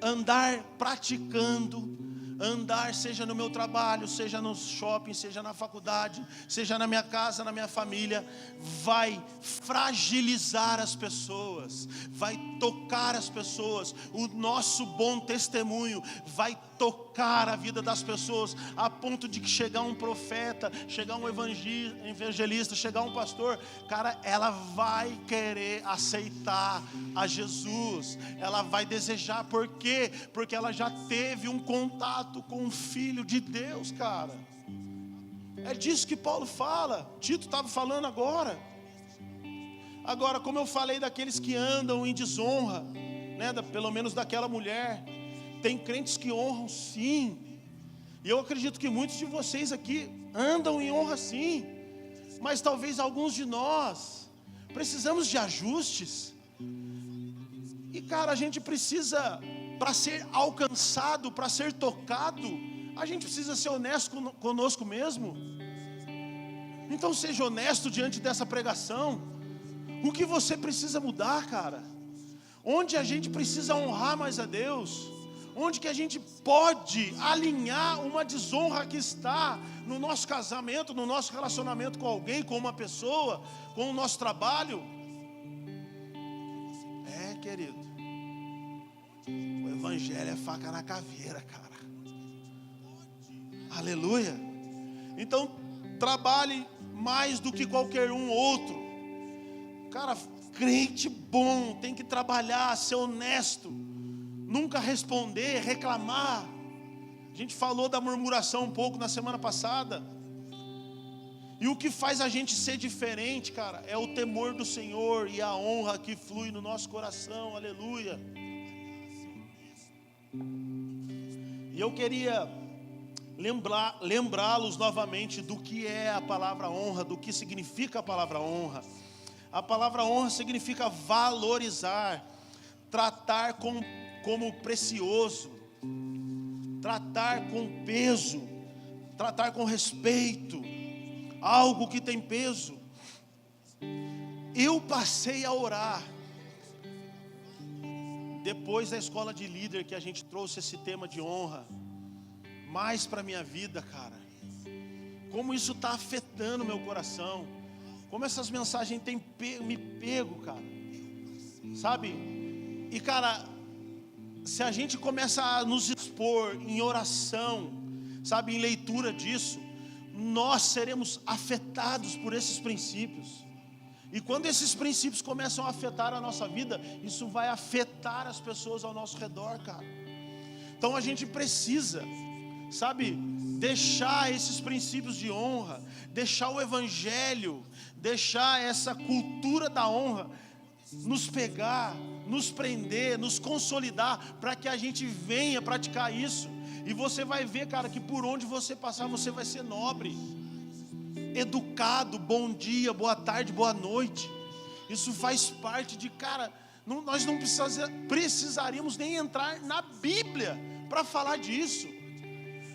S1: andar praticando, andar seja no meu trabalho, seja no shopping, seja na faculdade, seja na minha casa, na minha família, vai fragilizar as pessoas, vai tocar as pessoas. O nosso bom testemunho vai tocar a vida das pessoas, a ponto de que chegar um profeta, chegar um evangelista, chegar um pastor, cara, ela vai querer aceitar a Jesus, ela vai desejar. Por quê? Porque ela já teve um contato com o Filho de Deus, cara. É disso que Paulo fala. Tito estava falando agora. Agora, como eu falei daqueles que andam em desonra, né, pelo menos daquela mulher, tem crentes que honram sim, e eu acredito que muitos de vocês aqui andam em honra sim, mas talvez alguns de nós precisamos de ajustes. E cara, a gente precisa, para ser alcançado, para ser tocado, a gente precisa ser honesto conosco mesmo. Então seja honesto diante dessa pregação. O que você precisa mudar, cara? Onde a gente precisa honrar mais a Deus? Onde que a gente pode alinhar uma desonra que está no nosso casamento, no nosso relacionamento com alguém, com uma pessoa, com o nosso trabalho? Querido, o evangelho é faca na caveira, cara. Aleluia. Então trabalhe mais do que qualquer um outro. Cara, crente bom tem que trabalhar, ser honesto, nunca responder, reclamar. A gente falou da murmuração um pouco na semana passada. E o que faz a gente ser diferente, cara, é o temor do Senhor e a honra que flui no nosso coração. Aleluia. E eu queria lembrá-los novamente do que é a palavra honra, do que significa a palavra honra. A palavra honra significa valorizar, tratar como precioso, tratar com peso, tratar com respeito, algo que tem peso. Eu passei a orar depois da escola de líder, que a gente trouxe esse tema de honra mais para minha vida, cara. Como isso está afetando meu coração, como essas mensagens têm me pego, cara, sabe? E cara, se a gente começa a nos expor em oração, sabe, em leitura disso, nós seremos afetados por esses princípios. E quando esses princípios começam a afetar a nossa vida, isso vai afetar as pessoas ao nosso redor, cara. Então a gente precisa, sabe, deixar esses princípios de honra, deixar o evangelho, deixar essa cultura da honra nos pegar, nos prender, nos consolidar, para que a gente venha praticar isso. E você vai ver, cara, que por onde você passar, você vai ser nobre, educado, bom dia, boa tarde, boa noite. Isso faz parte de, cara, nós não precisaríamos nem entrar na Bíblia para falar disso.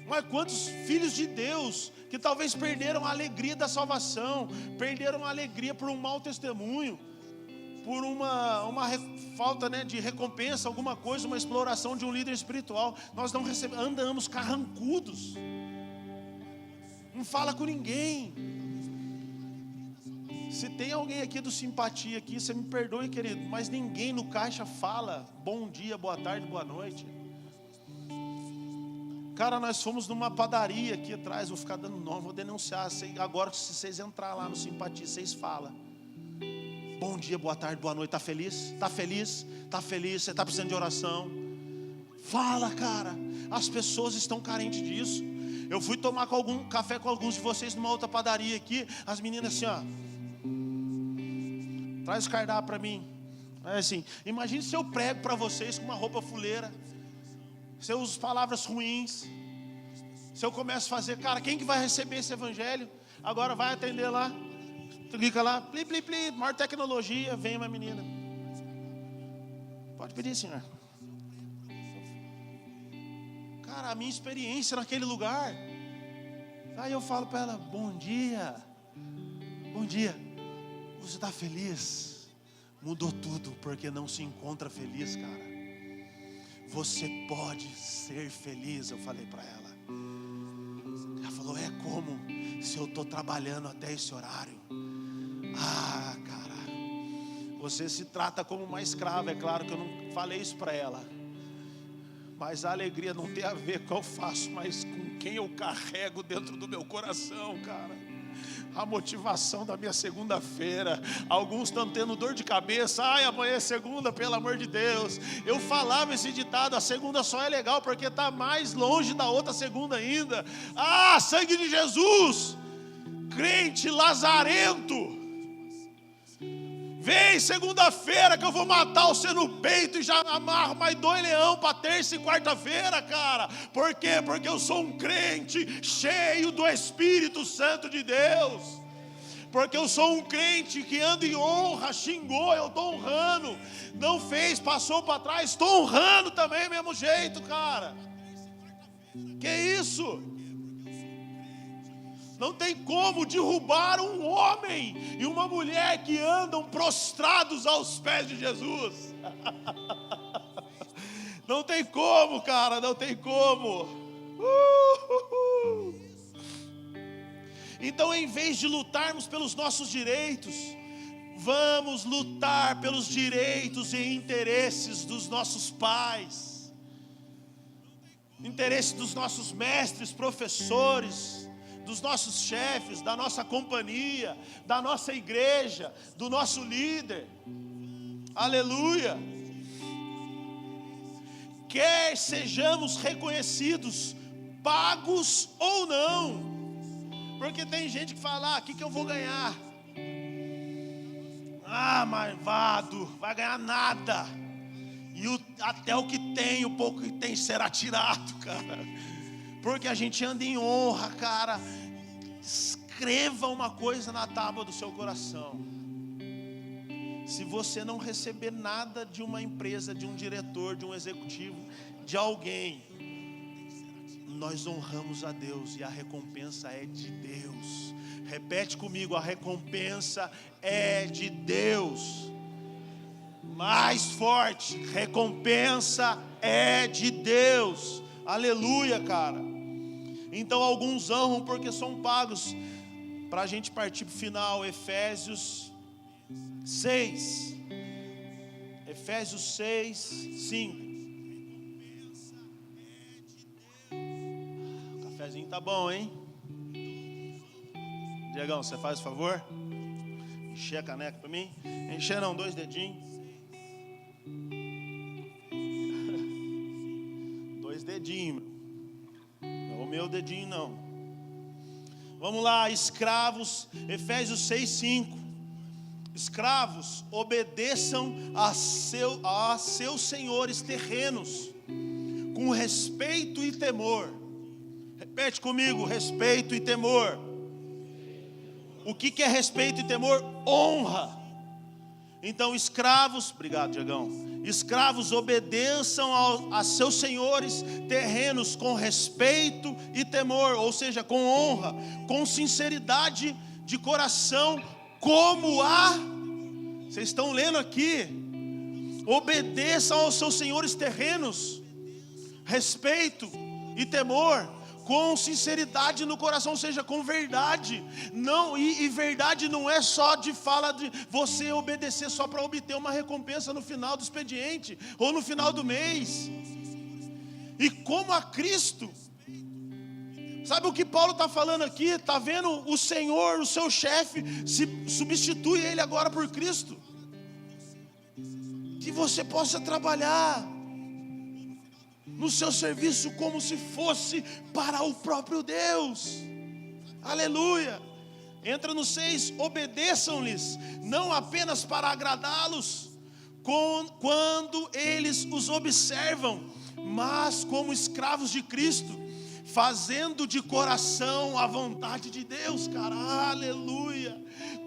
S1: Mas quantos filhos de Deus que talvez perderam a alegria da salvação, perderam a alegria por um mau testemunho, por uma falta, né, de recompensa, alguma coisa, uma exploração de um líder espiritual. Nós não recebemos, andamos carrancudos, não fala com ninguém. Se tem alguém aqui do Simpatia aqui, você me perdoe, querido, mas ninguém no caixa fala bom dia, boa tarde, boa noite. Cara, nós fomos numa padaria aqui atrás, vou ficar dando nome, vou denunciar. Agora, se vocês entrar lá no Simpatia, vocês falam bom dia, boa tarde, boa noite. Tá feliz? Tá feliz? Tá feliz? Você tá precisando de oração? Fala, cara. As pessoas estão carentes disso. Eu fui tomar café com alguns de vocês numa outra padaria aqui. As meninas assim, ó, traz o cardápio para mim. É assim, imagine se eu prego para vocês com uma roupa fuleira, se eu uso palavras ruins, Se eu começo a fazer, cara, quem que vai receber esse evangelho? Agora vai atender lá, clica lá, plim, plim, plim, maior tecnologia, vem uma menina. Pode pedir, senhor. Cara, a minha experiência naquele lugar. Aí eu falo para ela, bom dia. Bom dia. Você está feliz? Mudou tudo, porque não se encontra feliz, cara. Você pode ser feliz, eu falei para ela. Ela falou, é como se eu estou trabalhando até esse horário. Ah, cara, você se trata como uma escrava. É claro que eu não falei isso para ela, mas a alegria não tem a ver com o que eu faço, mas com quem eu carrego dentro do meu coração, cara. A motivação da minha segunda-feira. Alguns estão tendo dor de cabeça. Ai, amanhã é segunda, pelo amor de Deus. Eu falava esse ditado, a segunda só é legal porque está mais longe da outra segunda ainda. Ah, sangue de Jesus. Crente lazarento. Vem segunda-feira que eu vou matar você no peito e já amarro mais 2 leão para terça e quarta-feira, cara. Por quê? Porque eu sou um crente cheio do Espírito Santo de Deus. Porque eu sou um crente que anda em honra. Xingou, eu estou honrando. Não fez, passou para trás, estou honrando também, mesmo jeito, cara. Que isso? Não tem como derrubar um homem e uma mulher que andam prostrados aos pés de Jesus. Não tem como, cara, não tem como. Então, em vez de lutarmos pelos nossos direitos, vamos lutar pelos direitos e interesses dos nossos pais, interesses dos nossos mestres, professores, dos nossos chefes, da nossa companhia, da nossa igreja, do nosso líder. Aleluia. Quer sejamos reconhecidos, pagos ou não. Porque tem gente que fala, o que eu vou ganhar? Ah, malvado, vai ganhar nada. E até o que tem, o pouco que tem será tirado, cara. Porque a gente anda em honra, cara. Escreva uma coisa na tábua do seu coração. Se você não receber nada de uma empresa, de um diretor, de um executivo, de alguém, nós honramos a Deus e a recompensa é de Deus. Repete comigo, a recompensa é de Deus. Mais forte, recompensa é de Deus. Aleluia, cara. Então alguns honram porque são pagos. Para a gente partir para o final, Efésios 6. Efésios 6, 5. O cafezinho tá bom, hein? Diegão, você faz o favor? Encher a caneca para mim. Encher não, 2 dedinhos. 2 dedinhos. Não é o meu dedinho não. Vamos lá, escravos, Efésios 6, 5. Escravos, obedeçam a seus senhores terrenos, com respeito e temor. Repete comigo, respeito e temor. O que é respeito e temor? Honra. Então, escravos, obrigado, Diegão. Escravos, obedeçam a seus senhores terrenos com respeito e temor, ou seja, com honra, com sinceridade de coração, como vocês estão lendo aqui, obedeçam aos seus senhores terrenos, respeito e temor, com sinceridade no coração, ou seja, com verdade. Não, e verdade não é só de fala de você obedecer só para obter uma recompensa no final do expediente ou no final do mês. E como a Cristo, sabe o que Paulo está falando aqui? Está vendo o Senhor, o seu chefe, se substitui ele agora por Cristo. Que você possa trabalhar no seu serviço como se fosse para o próprio Deus. Aleluia. Entra no 6, obedeçam-lhes, não apenas para agradá-los, quando eles os observam, mas como escravos de Cristo, fazendo de coração a vontade de Deus, cara. Aleluia.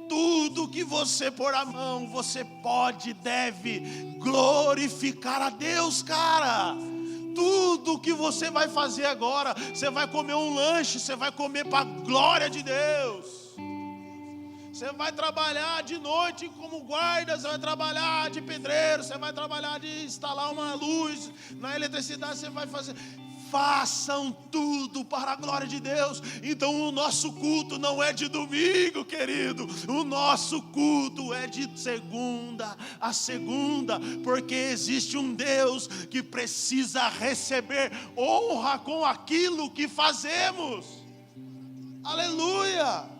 S1: Tudo que você pôr a mão, você pode, deve glorificar a Deus, cara. Tudo que você vai fazer agora, você vai comer um lanche, você vai comer para a glória de Deus. Você vai trabalhar de noite como guarda, você vai trabalhar de pedreiro, você vai trabalhar de instalar uma luz na eletricidade, você vai fazer. Façam tudo para a glória de Deus. Então o nosso culto não é de domingo, querido. O nosso culto é de segunda a segunda, porque existe um Deus que precisa receber honra com aquilo que fazemos. Aleluia.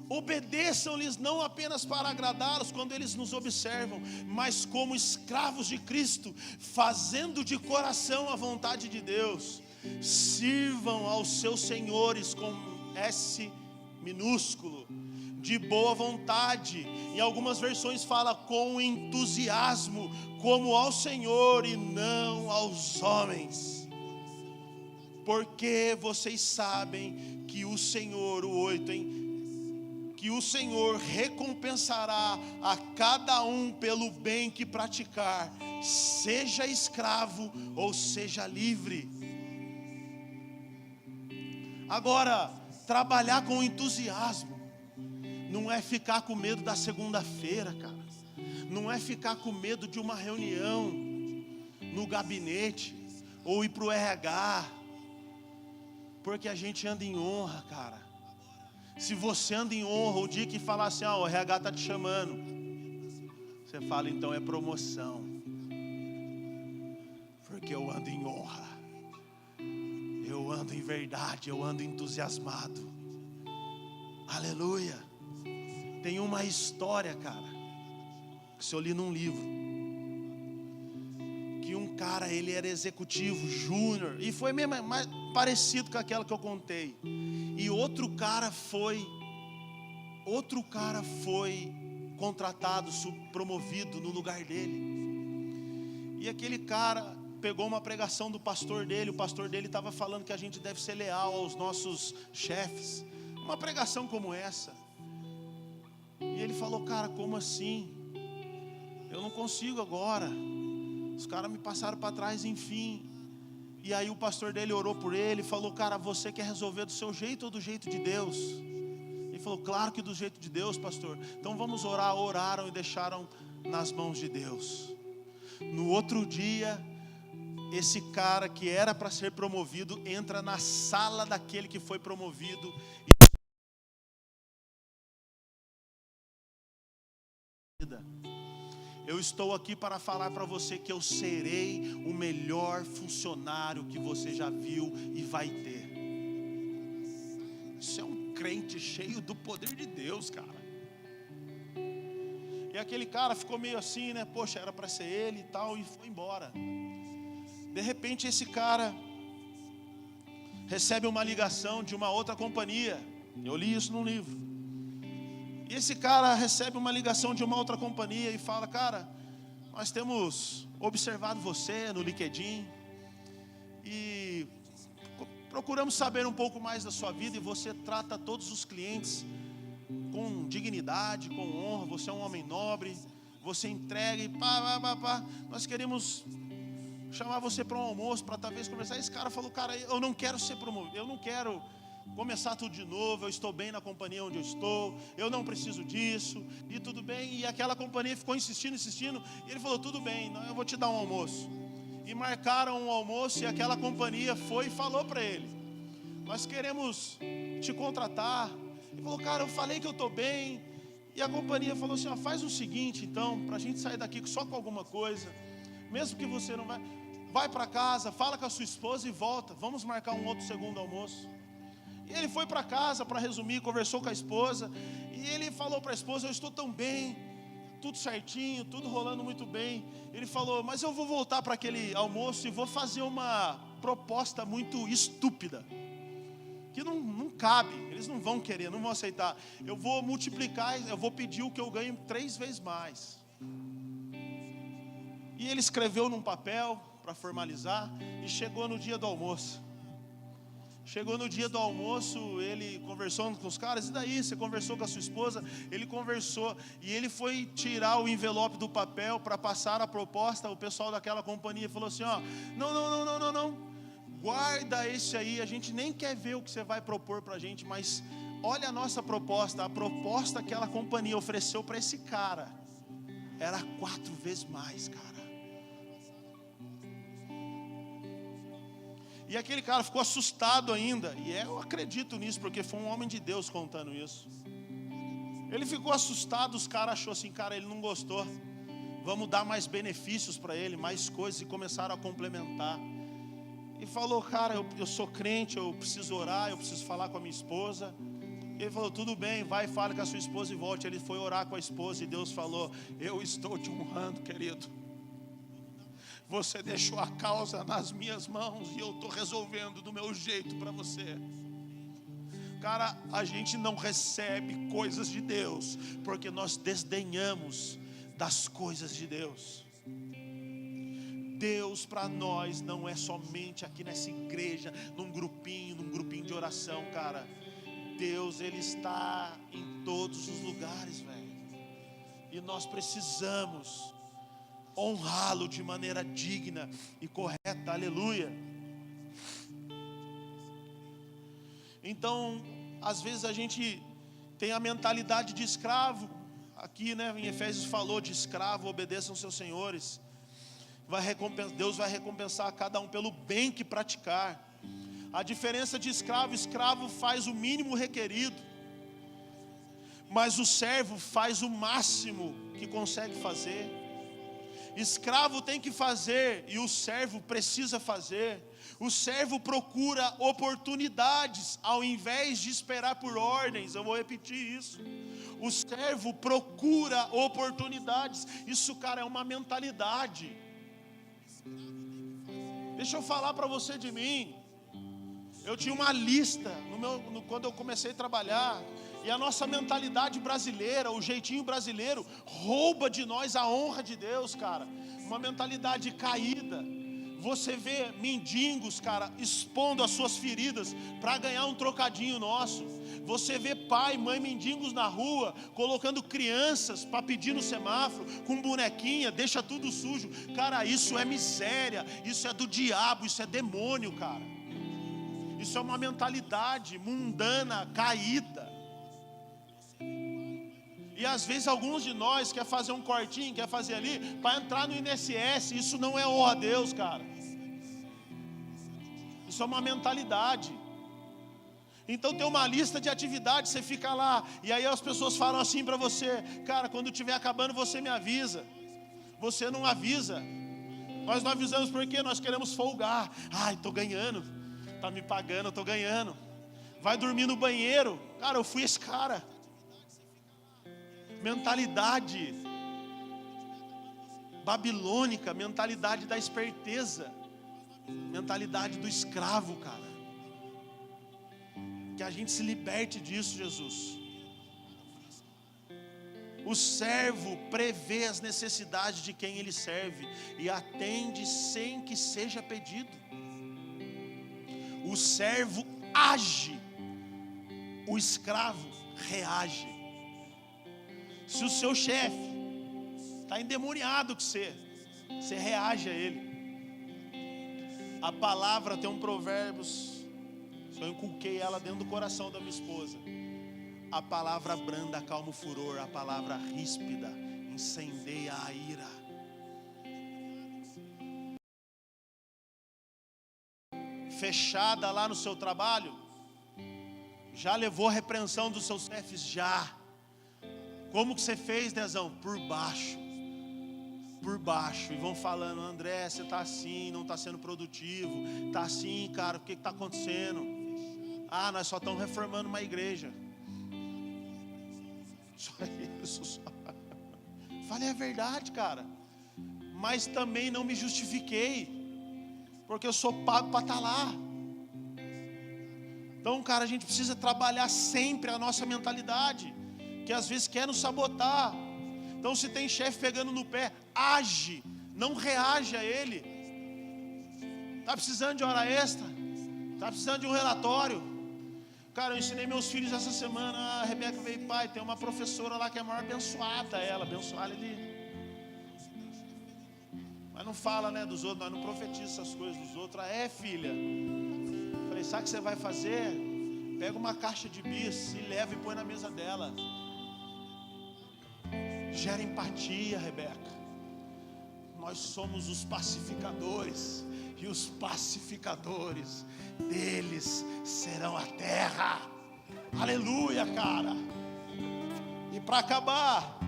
S1: Obedeçam-lhes não apenas para agradá-los quando eles nos observam, mas como escravos de Cristo, fazendo de coração a vontade de Deus. Sirvam aos seus senhores com S minúsculo, de boa vontade. Em algumas versões fala com entusiasmo, como ao Senhor e não aos homens. Porque vocês sabem que o Senhor, o 8, que o Senhor recompensará a cada um pelo bem que praticar, seja escravo ou seja livre. Agora, trabalhar com entusiasmo não é ficar com medo da segunda-feira, cara. Não é ficar com medo de uma reunião no gabinete ou ir para o RH, porque a gente anda em honra, cara. Se você anda em honra, o dia que falar assim, o RH está te chamando, você fala, então é promoção, porque eu ando em honra, eu ando em verdade, eu ando entusiasmado. Aleluia. Tem uma história, cara, que eu li num livro, que um cara, ele era executivo, júnior, e foi mesmo mais parecido com aquela que eu contei. E outro cara foi contratado, promovido no lugar dele. E aquele cara pegou uma pregação do pastor dele. O pastor dele estava falando que a gente deve ser leal aos nossos chefes. Uma pregação como essa. E ele falou, cara, como assim? Eu não consigo agora. Os caras me passaram para trás, enfim. E aí o pastor dele orou por ele e falou, cara, você quer resolver do seu jeito ou do jeito de Deus? Ele falou, claro que do jeito de Deus, pastor. Então vamos orar. Oraram e deixaram nas mãos de Deus. No outro dia, esse cara que era para ser promovido, entra na sala daquele que foi promovido. Eu estou aqui para falar para você que eu serei o melhor funcionário que você já viu e vai ter. Isso é um crente cheio do poder de Deus, cara. E aquele cara ficou meio assim, né? Poxa, era para ser ele e tal, e foi embora. De repente esse cara recebe uma ligação de uma outra companhia. Eu li isso num livro. E esse cara recebe uma ligação de uma outra companhia e fala, cara, nós temos observado você no LinkedIn e procuramos saber um pouco mais da sua vida, e você trata todos os clientes com dignidade, com honra, você é um homem nobre, você entrega e pá. Nós queremos chamar você para um almoço, para talvez conversar. Esse cara falou, cara, eu não quero ser promovido, eu não quero começar tudo de novo, eu estou bem na companhia onde eu estou, eu não preciso disso, e tudo bem. E aquela companhia ficou insistindo, e ele falou, tudo bem, não, eu vou te dar um almoço. E marcaram um almoço, e aquela companhia foi e falou para ele, nós queremos te contratar. Ele falou, cara, eu falei que eu estou bem. E a companhia falou assim, faz o seguinte então, para a gente sair daqui só com alguma coisa, mesmo que você não vai para casa, fala com a sua esposa e volta, vamos marcar um outro segundo almoço. E ele foi para casa, para resumir, conversou com a esposa, e ele falou para a esposa, eu estou tão bem, tudo certinho, tudo rolando muito bem. Ele falou, mas eu vou voltar para aquele almoço e vou fazer uma proposta muito estúpida, que não cabe, eles não vão querer, não vão aceitar. Eu vou multiplicar, eu vou pedir o que eu ganho 3 vezes mais. E ele escreveu num papel, para formalizar, e chegou no dia do almoço. Chegou no dia do almoço, ele conversando com os caras, e daí, você conversou com a sua esposa? Ele conversou, e ele foi tirar o envelope do papel para passar a proposta. O pessoal daquela companhia falou assim, ó, não, guarda esse aí, a gente nem quer ver o que você vai propor para a gente, mas olha a nossa proposta. A proposta que aquela companhia ofereceu para esse cara era 4 vezes mais, cara. E aquele cara ficou assustado ainda. E eu acredito nisso, porque foi um homem de Deus contando isso. Ele ficou assustado, os caras acharam assim, cara, ele não gostou. Vamos dar mais benefícios para ele, mais coisas, e começaram a complementar. E falou, cara, eu sou crente, eu preciso orar, eu preciso falar com a minha esposa. E ele falou, tudo bem, vai, fale com a sua esposa e volte. Ele foi orar com a esposa e Deus falou, eu estou te honrando, querido. Você deixou a causa nas minhas mãos e eu estou resolvendo do meu jeito para você. Cara, a gente não recebe coisas de Deus porque nós desdenhamos das coisas de Deus. Deus para nós não é somente aqui nessa igreja, num grupinho de oração, cara. Deus, Ele está em todos os lugares, velho. E nós precisamos honrá-lo de maneira digna e correta, aleluia. Então, às vezes a gente tem a mentalidade de escravo. Aqui, né, em Efésios falou de escravo, obedeçam seus senhores. Deus vai recompensar a cada um pelo bem que praticar. A diferença de escravo faz o mínimo requerido, mas o servo faz o máximo que consegue fazer. Escravo tem que fazer e o servo precisa fazer. O servo procura oportunidades ao invés de esperar por ordens. Eu vou repetir isso. O servo procura oportunidades. Isso, cara, é uma mentalidade. Deixa eu falar para você de mim. Eu tinha uma lista quando eu comecei a trabalhar. E a nossa mentalidade brasileira, o jeitinho brasileiro, rouba de nós a honra de Deus, cara. Uma mentalidade caída. Você vê mendigos, cara, expondo as suas feridas para ganhar um trocadinho nosso. Você vê pai, mãe, mendigos na rua, colocando crianças para pedir no semáforo, com bonequinha, deixa tudo sujo. Cara, isso é miséria, isso é do diabo, isso é demônio, cara. Isso é uma mentalidade mundana, caída. E às vezes alguns de nós quer fazer um cortinho, quer fazer ali, para entrar no INSS. Isso não é honra a Deus, cara. Isso é uma mentalidade. Então tem uma lista de atividades, você fica lá, e aí as pessoas falam assim para você, cara, quando estiver acabando você me avisa. Você não avisa. Nós não avisamos porque nós queremos folgar. Ai, estou ganhando, está me pagando, estou ganhando. Vai dormir no banheiro. Cara, eu fui esse cara. Mentalidade babilônica, mentalidade da esperteza, mentalidade do escravo, cara. Que a gente se liberte disso, Jesus. O servo prevê as necessidades de quem ele serve e atende sem que seja pedido. O servo age, o escravo reage. Se o seu chefe está endemoniado com você reage a ele. A palavra tem um provérbios, eu inculquei ela dentro do coração da minha esposa. A palavra branda acalma o furor, a palavra ríspida incendeia a ira. Fechada lá no seu trabalho, já levou a repreensão dos seus chefes? Já. Como que você fez, Dezão? Por baixo. E vão falando, André, você está assim, não está sendo produtivo. Está assim, cara, o que está acontecendo? Ah, nós só estamos reformando uma igreja. Só isso, só. Falei a verdade, cara. Mas também não me justifiquei, porque eu sou pago para estar lá. Então, cara, a gente precisa trabalhar sempre a nossa mentalidade, que às vezes quer nos sabotar. Então, se tem chefe pegando no pé, age, não reage a ele. Está precisando de hora extra? Está precisando de um relatório? Cara, eu ensinei meus filhos essa semana. A Rebeca veio, pai, tem uma professora lá que é a maior abençoada. Ela, abençoada de... Mas não fala, né, dos outros, nós não profetiza essas coisas dos outros. É, filha. Falei, sabe o que você vai fazer? Pega uma caixa de bis e leva e põe na mesa dela. Gera empatia, Rebeca. Nós somos os pacificadores. E os pacificadores deles serão a terra. Aleluia, cara. E para acabar,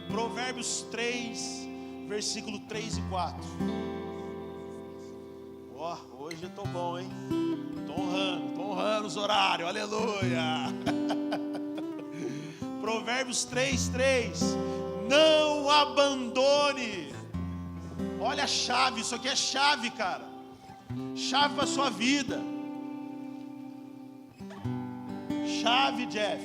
S1: Provérbios 3, versículo 3 e 4. Ó, hoje eu tô bom, hein? Tô honrando os horários. Aleluia. Provérbios 3, 3. Não abandone. Olha a chave, isso aqui é chave, cara. Chave para a sua vida. Chave, Jeff.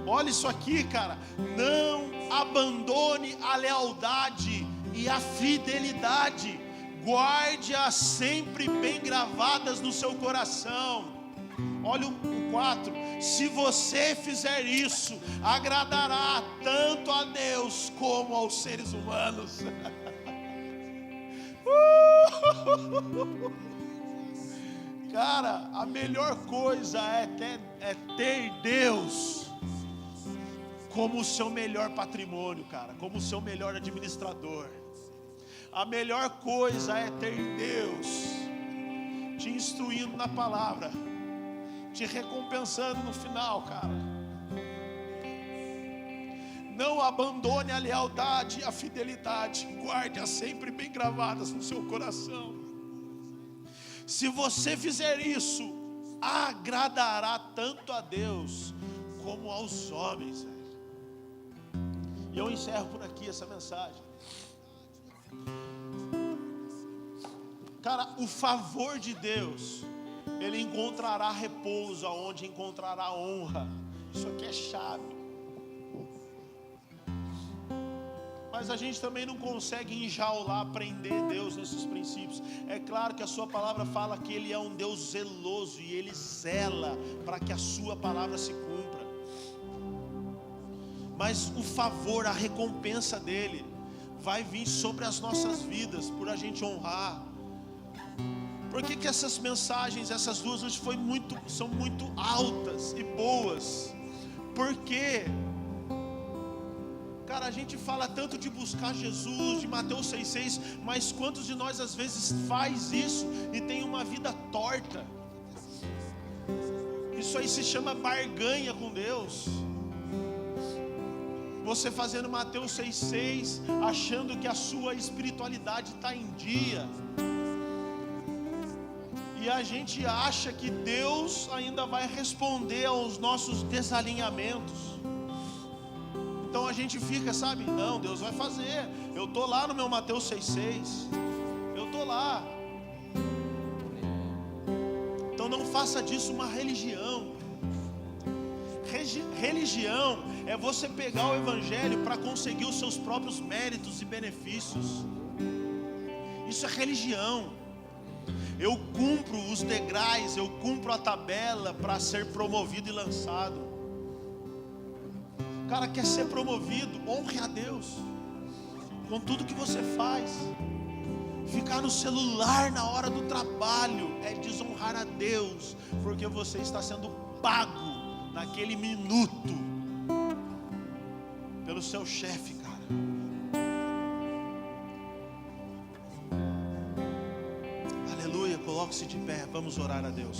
S1: Olha isso aqui, cara. Não abandone a lealdade e a fidelidade. Guarde-as sempre bem gravadas no seu coração. Olha o 4. Se você fizer isso, agradará tanto a Deus como aos seres humanos. Cara, a melhor coisa é ter Deus como o seu melhor patrimônio, cara, como o seu melhor administrador. A melhor coisa é ter Deus te instruindo na palavra, te recompensando no final, cara. Não abandone a lealdade e a fidelidade. Guarde-as sempre bem gravadas no seu coração. Se você fizer isso, agradará tanto a Deus como aos homens. E eu encerro por aqui essa mensagem. Cara, o favor de Deus, ele encontrará repouso aonde encontrará honra. Isso aqui é chave. Mas a gente também não consegue enjaular, prender Deus nesses princípios. É claro que a sua palavra fala que Ele é um Deus zeloso e Ele zela para que a sua palavra se cumpra. Mas o favor, a recompensa dEle vai vir sobre as nossas vidas por a gente honrar. Por que essas mensagens, essas duas hoje são muito altas e boas? Porque... Cara, a gente fala tanto de buscar Jesus, de Mateus 6,6, mas quantos de nós às vezes faz isso e tem uma vida torta? Isso aí se chama barganha com Deus. Você fazendo Mateus 6,6, achando que a sua espiritualidade está em dia. E a gente acha que Deus ainda vai responder aos nossos desalinhamentos. Então a gente fica, sabe, não, Deus vai fazer. Eu estou lá no meu Mateus 6,6. Eu estou lá. Então não faça disso uma religião. Religião é você pegar o evangelho para conseguir os seus próprios méritos e benefícios. Isso é religião. Eu cumpro os degraus, eu cumpro a tabela para ser promovido e lançado. O cara quer ser promovido, honre a Deus com tudo que você faz. Ficar no celular na hora do trabalho é desonrar a Deus, porque você está sendo pago naquele minuto pelo seu chefe, cara. Aleluia, coloque-se de pé, vamos orar a Deus.